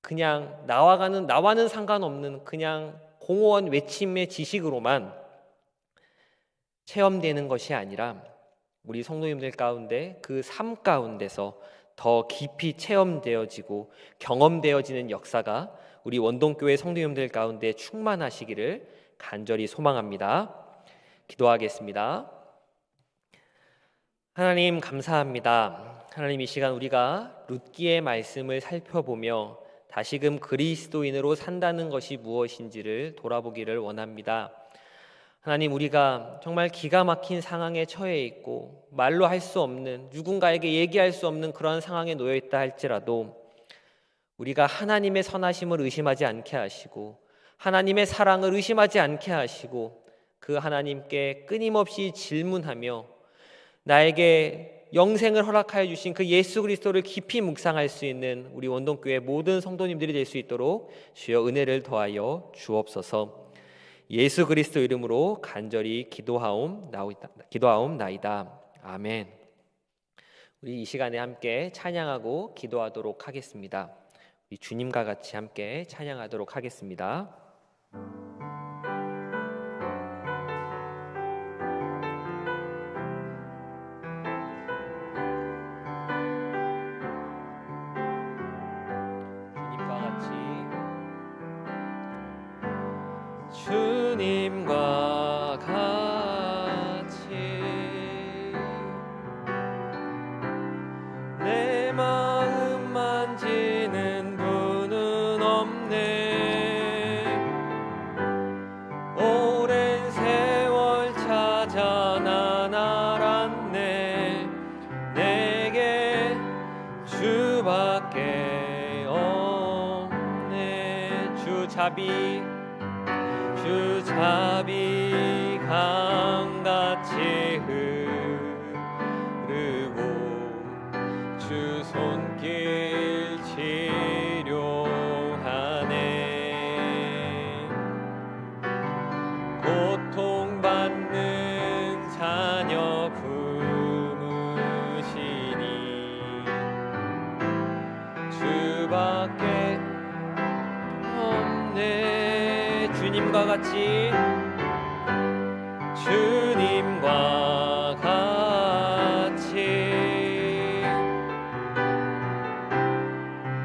A: 그냥 나와는 상관없는 그냥 공허한 외침의 지식으로만 체험되는 것이 아니라 우리 성도님들 가운데 그 삶 가운데서 더 깊이 체험되어지고 경험되어지는 역사가 우리 원동교회 성도님들 가운데 충만하시기를 간절히 소망합니다. 기도하겠습니다. 하나님 감사합니다. 하나님, 이 시간 우리가 룻기의 말씀을 살펴보며 다시금 그리스도인으로 산다는 것이 무엇인지를 돌아보기를 원합니다. 하나님, 우리가 정말 기가 막힌 상황에 처해 있고 말로 할 수 없는, 누군가에게 얘기할 수 없는 그런 상황에 놓여 있다 할지라도 우리가 하나님의 선하심을 의심하지 않게 하시고 하나님의 사랑을 의심하지 않게 하시고 그 하나님께 끊임없이 질문하며 나에게 영생을 허락하여 주신 그 예수 그리스도를 깊이 묵상할 수 있는 우리 원동교회 모든 성도님들이 될 수 있도록 주여 은혜를 더하여 주옵소서. 예수 그리스도 이름으로 간절히 기도하옵나이다. 아멘. 우리 이 시간에 함께 찬양하고 기도하도록 하겠습니다. 우리 주님과 같이 함께 찬양하도록 하겠습니다. 주님과 같이 내 마음 만지는 분은 없네. 오랜 세월 찾아 난 알았네. 내게 주밖에 없네. 주자비 강같이 흐르고 주 손길 치료하네. 고통받는 자녀 품으시니 주밖에 없네. 주님과 같이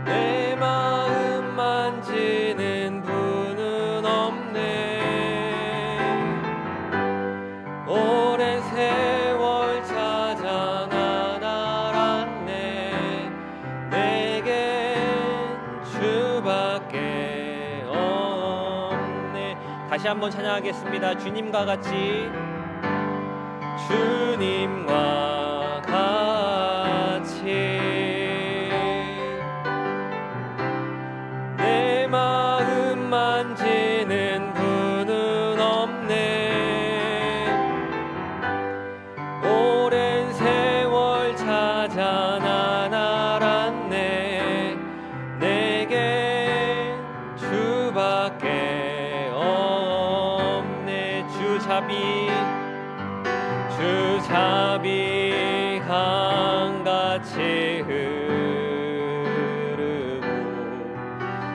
A: 내 마음 만지는 분은 없네. 오랜 세월 찾아 난 알았네. 내겐 주밖에 없네. 다시 한번 찬양하겠습니다. 주님과 같이 주님과 같이 내 마음 만지는 분은 없네. 오랜 세월 찾아 난 알았네. 내겐 주밖에 없네. 주자비 강같이 흐르고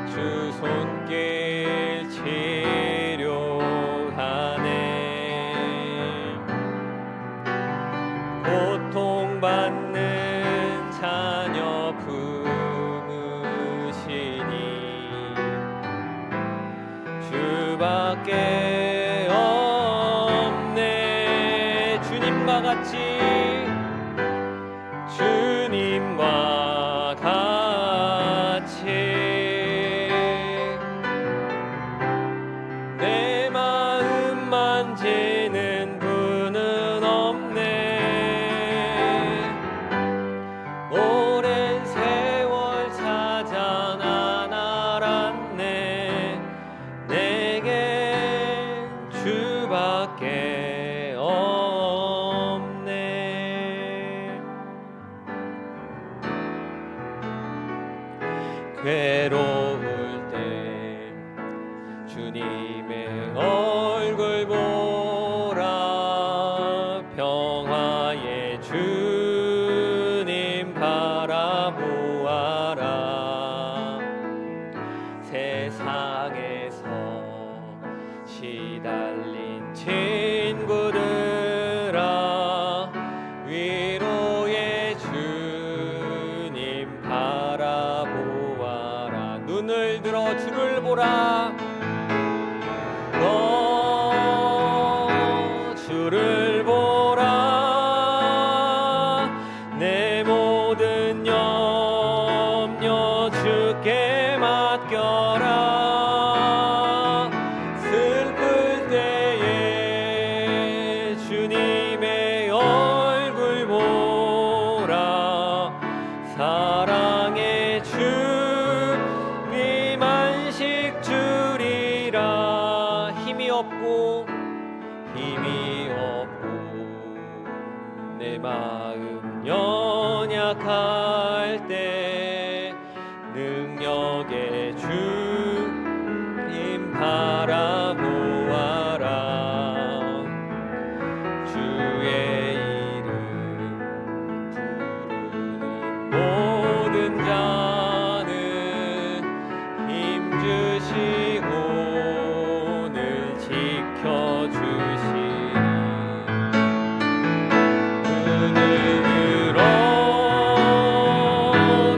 A: 주 손길 치료하네. 고통받는 자녀 품으시니 주밖에 없네. 주님과 같이 내 마음 만지는 분은 없네. 오랜 세월 찾아 난 알았네. 내겐 주밖에 없네. 힘이 없고 내 마음 연약할 때 능력의 주님 바라보아라. 주의 이름 부르는 모든 자는 힘주시고 늘 지켜주시리. 눈을 들어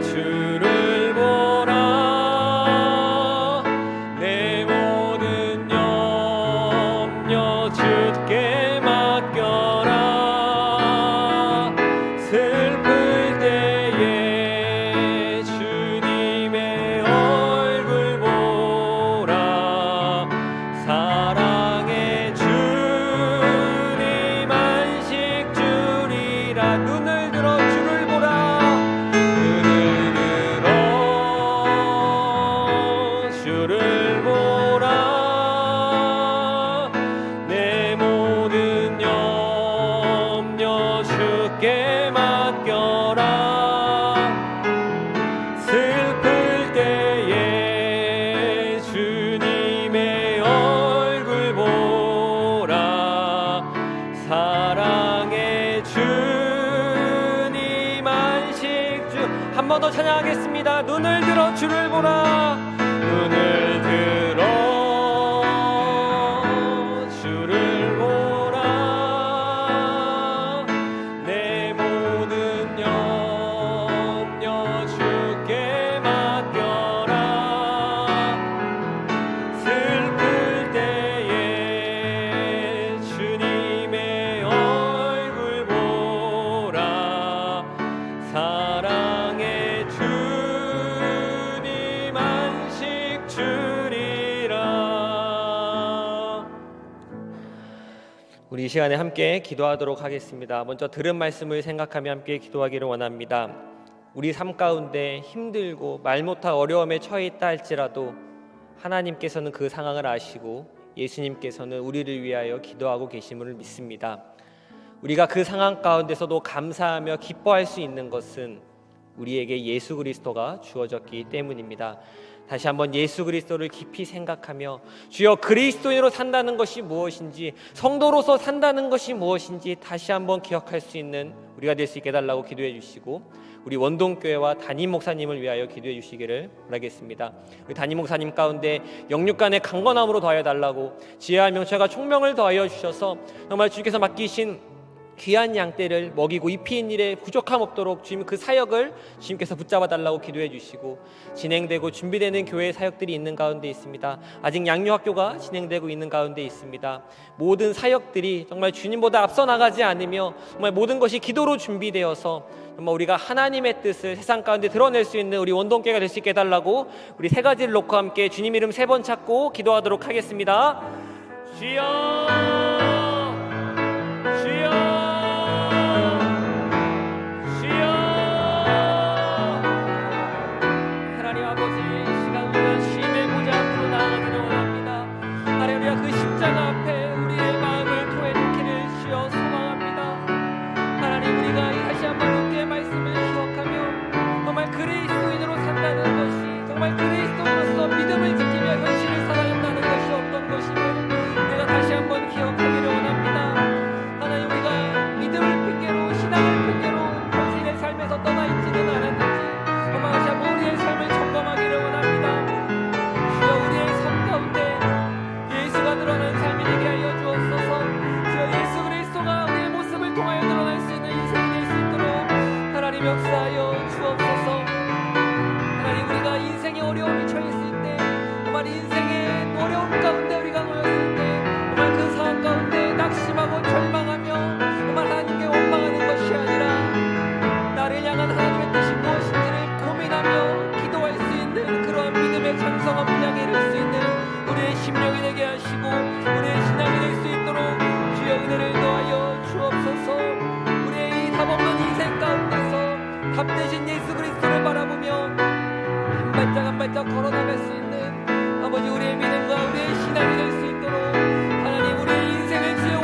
A: 주를 보라. 내 모든 염려 주께 맡겨라. 슬플 때에 주님의 얼굴 보라. 사랑의 주님 안식 주리라. 눈을 들어 주를 보라. 눈을 들어 주를 보라. 내 모든 염려 주께 맡겨라. 슬플 때에 주님의 얼굴 보라. 사랑의 주님 안식 주. 한 번 더 찬양하겠습니다. 눈을 들어 주를 보라. 눈을 들어 주를 보라. 내 모든 염려 주께 맡겨라. 슬플 때에 주님의 얼굴 보라. 사랑의 주님 안식 주리라. 우리 이 시간에 함께 기도하도록 하겠습니다. 먼저 들은 말씀을 생각하며 함께 기도하기를 원합니다. 우리 삶 가운데 힘들고 말 못할 어려움에 처해 있다 할지라도 하나님께서는 그 상황을 아시고 예수님께서는 우리를 위하여 기도하고 계심을 믿습니다. 우리가 그 상황 가운데서도 감사하며 기뻐할 수 있는 것은 우리에게 예수 그리스도가 주어졌기 때문입니다. 다시 한번 예수 그리스도를 깊이 생각하며 주여 그리스도인으로 산다는 것이 무엇인지, 성도로서 산다는 것이 무엇인지 다시 한번 기억할 수 있는 우리가 될 수 있게 해달라고 기도해 주시고, 우리 원동교회와 담임 목사님을 위하여 기도해 주시기를 바라겠습니다. 우리 담임 목사님 가운데 영육간의 강건함으로 더하여 달라고, 지혜와 명철과 총명을 더하여 주셔서 정말 주께서 맡기신 귀한 양떼를 먹이고 입히는 일에 부족함 없도록 주님 그 사역을 주님께서 붙잡아 달라고 기도해 주시고, 진행되고 준비되는 교회 사역들이 있는 가운데 있습니다. 아직 양육학교가 진행되고 있는 가운데 있습니다. 모든 사역들이 정말 주님보다 앞서 나가지 않으며 정말 모든 것이 기도로 준비되어서 정말 우리가 하나님의 뜻을 세상 가운데 드러낼 수 있는 우리 원동교회가 될 수 있게 해달라고 우리 세 가지를 놓고 함께 주님 이름 세 번 찾고 기도하도록 하겠습니다. 주여, 주여, 그 십자가 앞에 우리의 마음을 토해놓기를 주여 소망합니다. 하나님, 우리가 다시 한번 주의 말씀을 기억하며 정말 그리스도인으로 산다는 것이, 정말 그리스도로서 믿음을 지키며 현실을 살아간다는 것이 어떤 것임을 내가 다시 한번 기억하기를 원합니다. 하나님, 우리가 믿음을 핑계로, 신앙을 핑계로 현실의 삶에서 떠나 있지는 않았는지 정말 다시 한번 우리의 삶을 점검하기를 원합니다. 주여, 우리의 삶 가운데 드러난 삶이 되게 하여 주옵소서. 주여, 예수 그리스도가 우리의 모습을 통하여 드러날 수 있는 인생이 될 수 있도록 하나님 역사하여 주옵소서. 하나님, 우리가 인생의 어려움이 처했을 때, 정말 인생의 어려움 가운데 우리가 놓였을 때, 정말 그 상황 가운데 낙심하고 절망하며 정말 하나님께 원망하는 것이 아니라 나를 향한 하나님의 뜻이 무엇인지를 고민하며 기도할 수 있는 그러한 믿음의 장성한 분량에 이를 수 있는 우리의 심령이 되게 하시고 우리의 신앙이 될 수 있도록 주여 은혜를 더하여 주옵소서. 우리의 이 답없는 인생 가운데서 답되신 예수 그리스도를 바라보며 한 발짝 한 발짝 걸어나갈 수 있는 아버지 우리의 믿음과 우리의 신앙이 될 수 있도록 하나님, 우리의 인생을 주여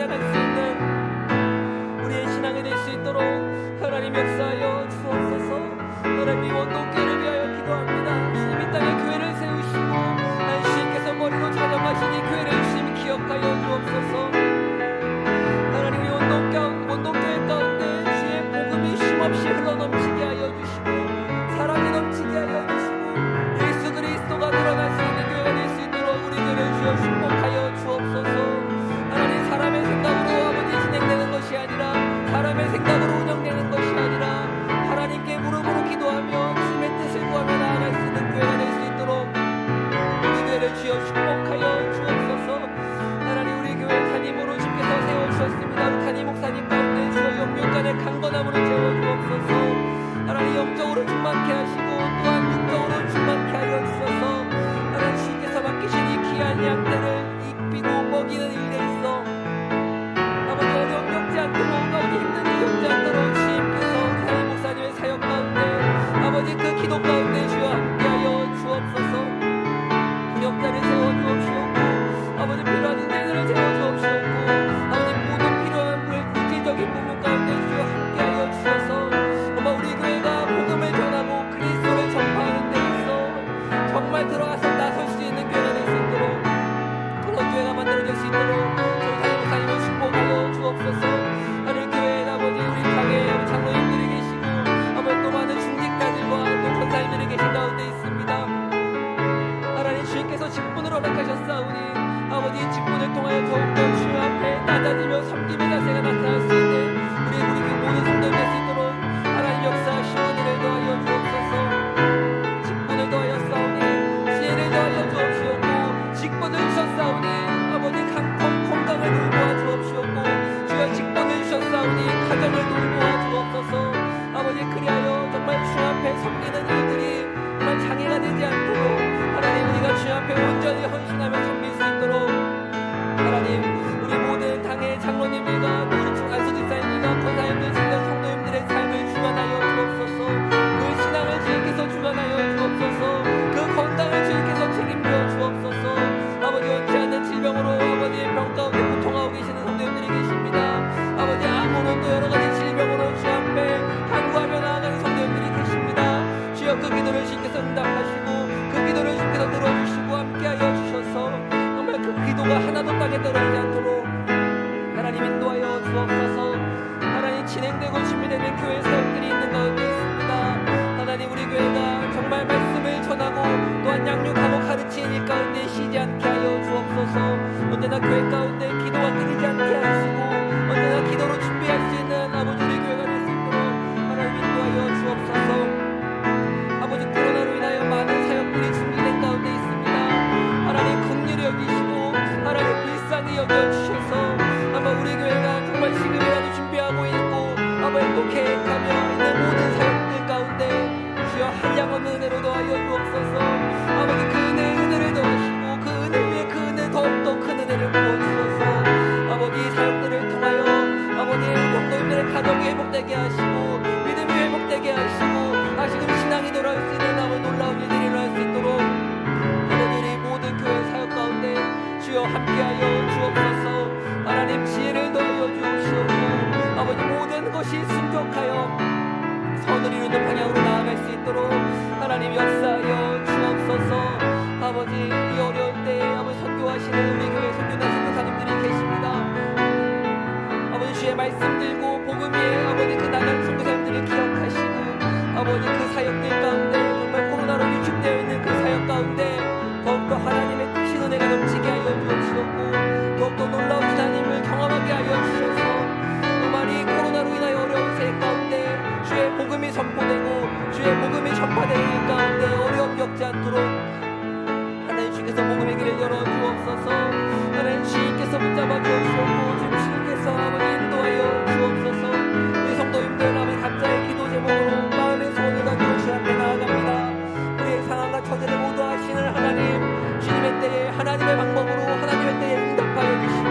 A: 찬양할 수 있는 우리의 신앙이 될 수 있도록 하나님 역사하여 주옵소서. 하나님 이 원동교회를 위하여 기도합니다. 주님 이 땅에 교회를 세우시고 주님께서 머리로 자정하시니 교회를 주님 기억하여 주옵소서. 하나님 우리 원동교회 가운데 주의 복음이 쉼없이 흘러넘치게 하여 주시고 사랑이 넘치게 하여 주시고 예수 그리스도가 드러날 수 있는 교회가 될 수 있도록 우리 교회를 주여 축복하여 주옵소서. 하나님 사람의 생각으로 아버지 진행되는 것이 아니라 사람의 생각으로 운영되는 것이 아니라 하나님께 무릎으로 기도하며 주님의 뜻을 구하며 나아갈 수 있는 교회가 될 수 있도록 우리 교회를 주여 축복하여 주옵소서. 하나님 우리 교회 담임으로 주께서 세워주셨습니다. 우리 담임 목사님 가운데 주여 영육간의 강건함으로 채워주옵소서. 하나님 영적으로 충만케 하시고 또한 육적으로 충만케 하여 주셔서 하나님 주께서 맡기신 이 귀한 양떼를 입히고 먹이는 일에 있어 아버지 어려움 겪지 않도록 아버지 힘든 일 겪지 않도록 주님께서 우리 담임 목사님의 사역 가운데 아버지 그 기도 가운데 주여 함께하여 주옵소서. 분역자를 세워주옵시옵고 아버지 필요한 은혜들을 세워주옵시옵고 아버지 모든 필요한 물질적인 부분 가운데 주여 함께하여 주셔서 아마 우리 교회가 복음을 전하고 그리스도를 전파하는 데 있어 정말 들어가서 나설 수 있는 교회가 될 수 있도록 그런 교회가 만들어질 수 있도록 저희 담임 목사님을 축복하여 주옵소서. 하늘 교회에 아버지 우리 당에 장로님들이 계시고 아버지 또 많은 중직자들과 또 권사님들이 계신 가운데 있습니다. 하나님 주님께서 직분을 허락하셨사오니 아버지 직분을 통하여 더욱더 주님 앞에 낮아지며 섬김의 자세가 나타날 수 있는 우리 모든 성도들 될 수 있도록 하나님 역사하시고 은혜를 더하여 주옵소서. 직분을 더하여 싸우니 지혜를 더하여 주옵시옵고 직분을 주셨사오니 아버지 건강을 돌보아 주옵시옵고 주여 직분을 주셨사오니 가정을 돌보아 주옵소서. 아버지 그리하여 정말 주 앞에 섬기는 일들이 정말 장애가 되지 않도록 하나님 우리가 주 앞에 온전히 헌신하며 섬길 수 있도록 하나님 우리 모든 당의 장로님들과 우리 중안수 집사님들과 권사님들 진정 성도님들의 삶을 주관하여 주옵소서. 그 신앙을 주님께서 주관하여 주옵소서. 그 건강을 주님께서 책임져 주옵소서. 아버지 원치 않는 질병으로 아버지의 병 가운데 고통하고 계시는 성도님들이 계십니다. 아버지 암으로 또 여러가지 질병으로 주 앞에 간구하며 나아가는 성도님들이 계십니다. 주여 그 기도를 주님께서 응답하시고 그 기도를 주님께서 들어주시고 함께하여 주셔서 정말 그 기도가 하나도 땅에 떨어지지 않도록 하나님 인도하여 주옵소서. 하나님 진행되고 준비되는 교회 사역들이 있는 가운데 있습니다. 하나님 우리 교회가 정말 말씀을 전하고 또한 양육하고 가르치는 일 가운데 쉬지 않게 하여 주옵소서. 언제나 교회 가운데 기도가 끊이지 않게 하시고 언제나 기도로 준비할 수 있는 아버지 우리 교회가 될 수 있도록 하나님 인도하여 주옵소서. 아버지 코로나로 인하여 많은 사역들이 중지된 가운데 있습니다. 하나님 긍휼히 여기시고 하나님 불쌍히 여겨주셔서 아마 우리 교회가 정말 지금이라도 준비하고 있고 아버지 또 계획하며 있는 모든 사역들 가운데 주여 한량없는 은혜로 더하여 주옵소서. 아버지 그 은혜를 더하시고 그 은혜 위에 그 은혜 더욱더 큰 은혜를 부어주셔서 아버지 사역들을 통하여 아버지 성도님들의 가정이 회복되게 하시고 믿음이 회복되게 하시고 다시금 신앙이 돌아올 수 있는 아버지 놀라운 일들이 일어날 수 있도록 하나님이 모든 교회 사역 가운데 주여 함께하여 주옵소서. 하나님 지혜를 더하여 주옵시옵고 아버지 모든 것이 순종하여 선을 이루는 방향으로 나아갈 수 있도록 하나님 역사하여 주옵소서. 아버지 이 어려울 때 아버지 선교하시는 우리 교회 선교나 선교사님들이 계십니다. 아버지 주의 말씀 들고 복음 위에 아버지 그 나간 선교사님들을 기억하시고 아버지 그 사역들 가운데 정말 코로나로 위축되어 있는 그 사역 가운데 더욱더 하나님의 크신 은혜가 넘치게 하여 주옵시옵고 더욱더 놀라운 하나님을 경험하게 하여 주셔서 정말 이 코로나로 인하여 어려운 세계 가운데 주의 복음이 선포되고 주의 복음이 전파되는 가운데 어려움 겪지 않도록 하나님 주께서 복음의 길을 열어 주옵소서. 하나님 주께서 붙잡아 주옵시옵고 주님께서 아버지 인도하여 주옵소서. 우리 성도님들 아버지 각자의 기도 제목으로 마음의 소원을 가지고 주 앞에 나아갑니다. 우리의 상황과 처지를 모두 아시는 하나님 주님의 때에 하나님의 방법으로 하나님의 때에 응답하여 주시고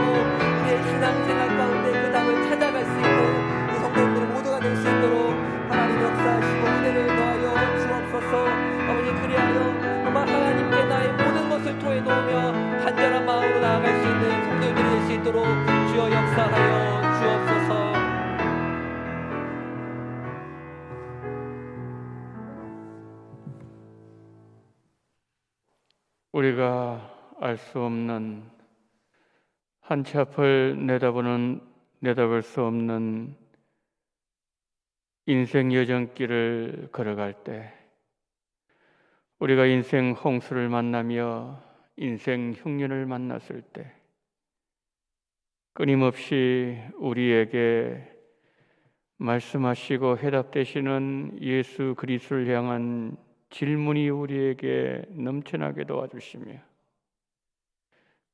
A: 우리의 신앙생활 가운데 그 답을 찾아갈 수 있는 우리 성도님들 모두가 될 수 있도록 하나님 역사하시고 은혜를 더하여 주옵소서. 아버지 그리하여 정말 하나님께 나의 모든 것을 토해 놓으며 간절한 마음으로 나아갈 수 있는 성도님들이 될 수 있도록 주여 역사
C: 우리가 알 수 없는, 한 치 앞을 내다볼 수 없는 인생 여정길을 걸어갈 때, 우리가 인생 홍수를 만나며 인생 흉년을 만났을 때, 끊임없이 우리에게 말씀하시고 해답되시는 예수 그리스도를 향한 질문이 우리에게 넘쳐나게 도와주시며,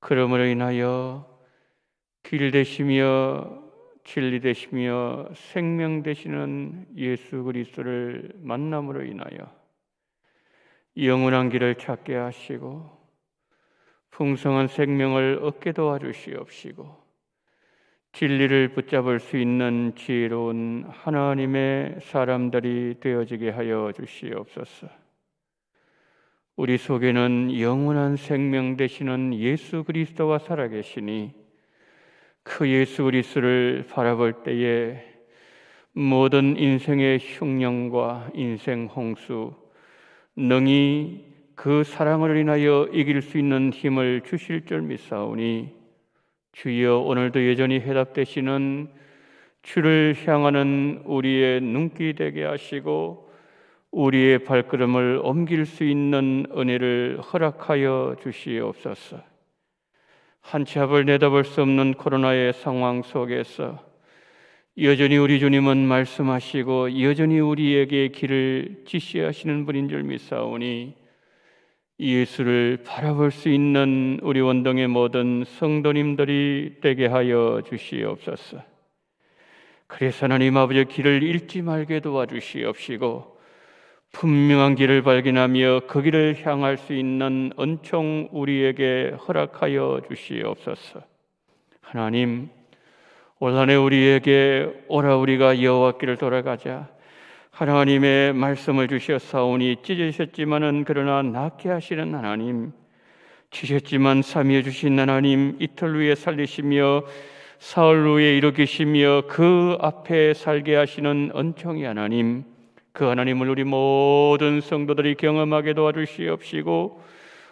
C: 그러므로 인하여 길 되시며 진리 되시며 생명 되시는 예수 그리스도를 만남으로 인하여 영원한 길을 찾게 하시고 풍성한 생명을 얻게 도와주시옵시고, 진리를 붙잡을 수 있는 지혜로운 하나님의 사람들이 되어지게 하여 주시옵소서. 우리 속에는 영원한 생명 되시는 예수 그리스도가 살아계시니, 그 예수 그리스도를 바라볼 때에 모든 인생의 흉년과 인생 홍수 능히 그 사랑을 인하여 이길 수 있는 힘을 주실 줄 믿사오니, 주여 오늘도 여전히 해답되시는 주를 향하는 우리의 눈길이 되게 하시고 우리의 발걸음을 옮길 수 있는 은혜를 허락하여 주시옵소서. 한 치 앞을 내다볼 수 없는 코로나의 상황 속에서 여전히 우리 주님은 말씀하시고 여전히 우리에게 길을 지시하시는 분인 줄 믿사오니, 예수를 바라볼 수 있는 우리 원동의 모든 성도님들이 되게 하여 주시옵소서. 그래서 하나님 아버지, 길을 잃지 말게 도와주시옵시고 분명한 길을 발견하며 그 길을 향할 수 있는 은총 우리에게 허락하여 주시옵소서. 하나님, 올 한 해 우리에게 오라 우리가 여호와께를 돌아가자 하나님의 말씀을 주셨사오니, 찢으셨지만은 그러나 낫게 하시는 하나님, 치셨지만 삼위해 주신 하나님, 이틀 후에 살리시며 사흘 후에 일으키시며 그 앞에 살게 하시는 은총의 하나님, 그 하나님을 우리 모든 성도들이 경험하게 도와주시옵시고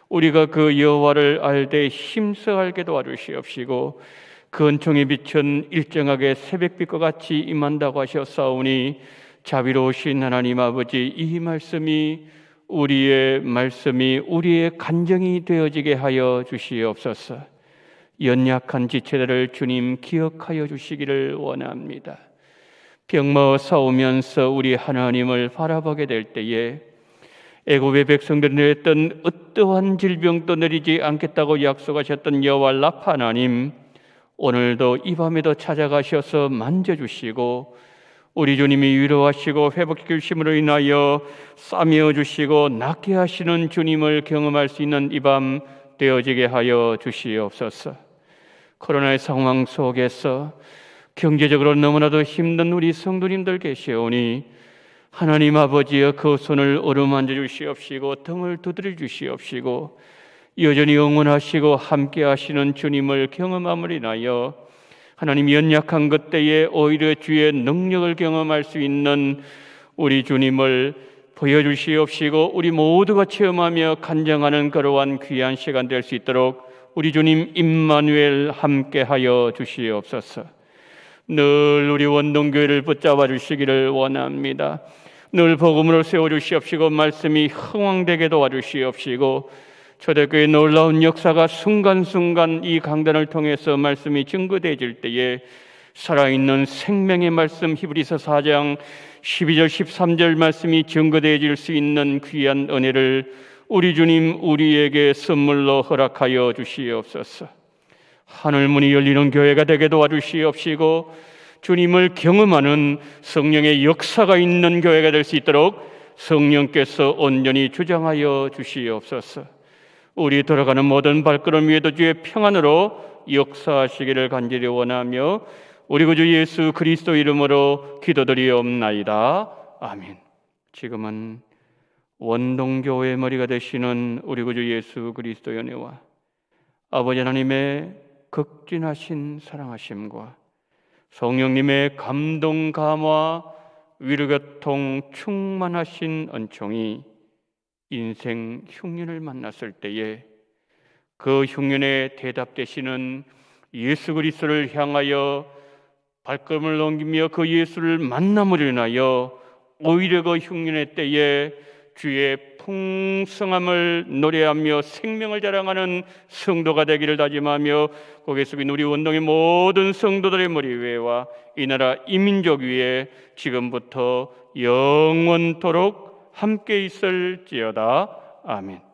C: 우리가 그 여호와를 알되 힘써 알게 도와주시옵시고, 그 은총의 빛은 일정하게 새벽빛과 같이 임한다고 하셨사오니, 자비로우신 하나님 아버지, 이 말씀이 우리의 간정이 되어지게 하여 주시옵소서. 연약한 지체들을 주님 기억하여 주시기를 원합니다. 병마어 싸우면서 우리 하나님을 바라보게 될 때에 애굽의 백성들이 내렸던 어떠한 질병도 내리지 않겠다고 약속하셨던 여호와 라파 하나님, 오늘도 이 밤에도 찾아가셔서 만져주시고 우리 주님이 위로하시고 회복시킬 힘으로 인하여 싸매어 주시고 낫게 하시는 주님을 경험할 수 있는 이 밤 되어지게 하여 주시옵소서. 코로나의 상황 속에서 경제적으로 너무나도 힘든 우리 성도님들 계시오니, 하나님 아버지여 그 손을 어루만져 주시옵시고 등을 두드려 주시옵시고 여전히 응원하시고 함께 하시는 주님을 경험함을 인하여 하나님, 연약한 것 때에 오히려 주의 능력을 경험할 수 있는 우리 주님을 보여주시옵시고 우리 모두가 체험하며 간증하는 그러한 귀한 시간 될 수 있도록 우리 주님 임마누엘 함께하여 주시옵소서. 늘 우리 원동교회를 붙잡아 주시기를 원합니다. 늘 복음으로 세워주시옵시고 말씀이 흥왕되게 도와주시옵시고 초대교회의 놀라운 역사가 순간순간 이 강단을 통해서 말씀이 증거되어질 때에 살아있는 생명의 말씀, 히브리서 4장 12절 13절 말씀이 증거되어질 수 있는 귀한 은혜를 우리 주님 우리에게 선물로 허락하여 주시옵소서. 하늘문이 열리는 교회가 되게 도와주시옵시고 주님을 경험하는 성령의 역사가 있는 교회가 될 수 있도록 성령께서 온전히 주장하여 주시옵소서. 우리 돌아가는 모든 발걸음 위에도 주의 평안으로 역사하시기를 간절히 원하며 우리 구주 예수 그리스도 이름으로 기도드리옵나이다. 아멘. 지금은 원동교회의 머리가 되시는 우리 구주 예수 그리스도의 은혜와 아버지 하나님의 극진하신 사랑하심과 성령님의 감동 감화 위로교통 충만하신 은총이 인생 흉년을 만났을 때에 그 흉년에 대답되시는 예수 그리스도를 향하여 발걸음을 넘기며 그 예수를 만남으로 인하여 오히려 그 흉년의 때에 주의 풍성함을 노래하며 생명을 자랑하는 성도가 되기를 다짐하며 고개 숙인 우리 원동의 모든 성도들의 머리 위에와 이 나라 이민족 위에 지금부터 영원토록 함께 있을지어다. 아멘.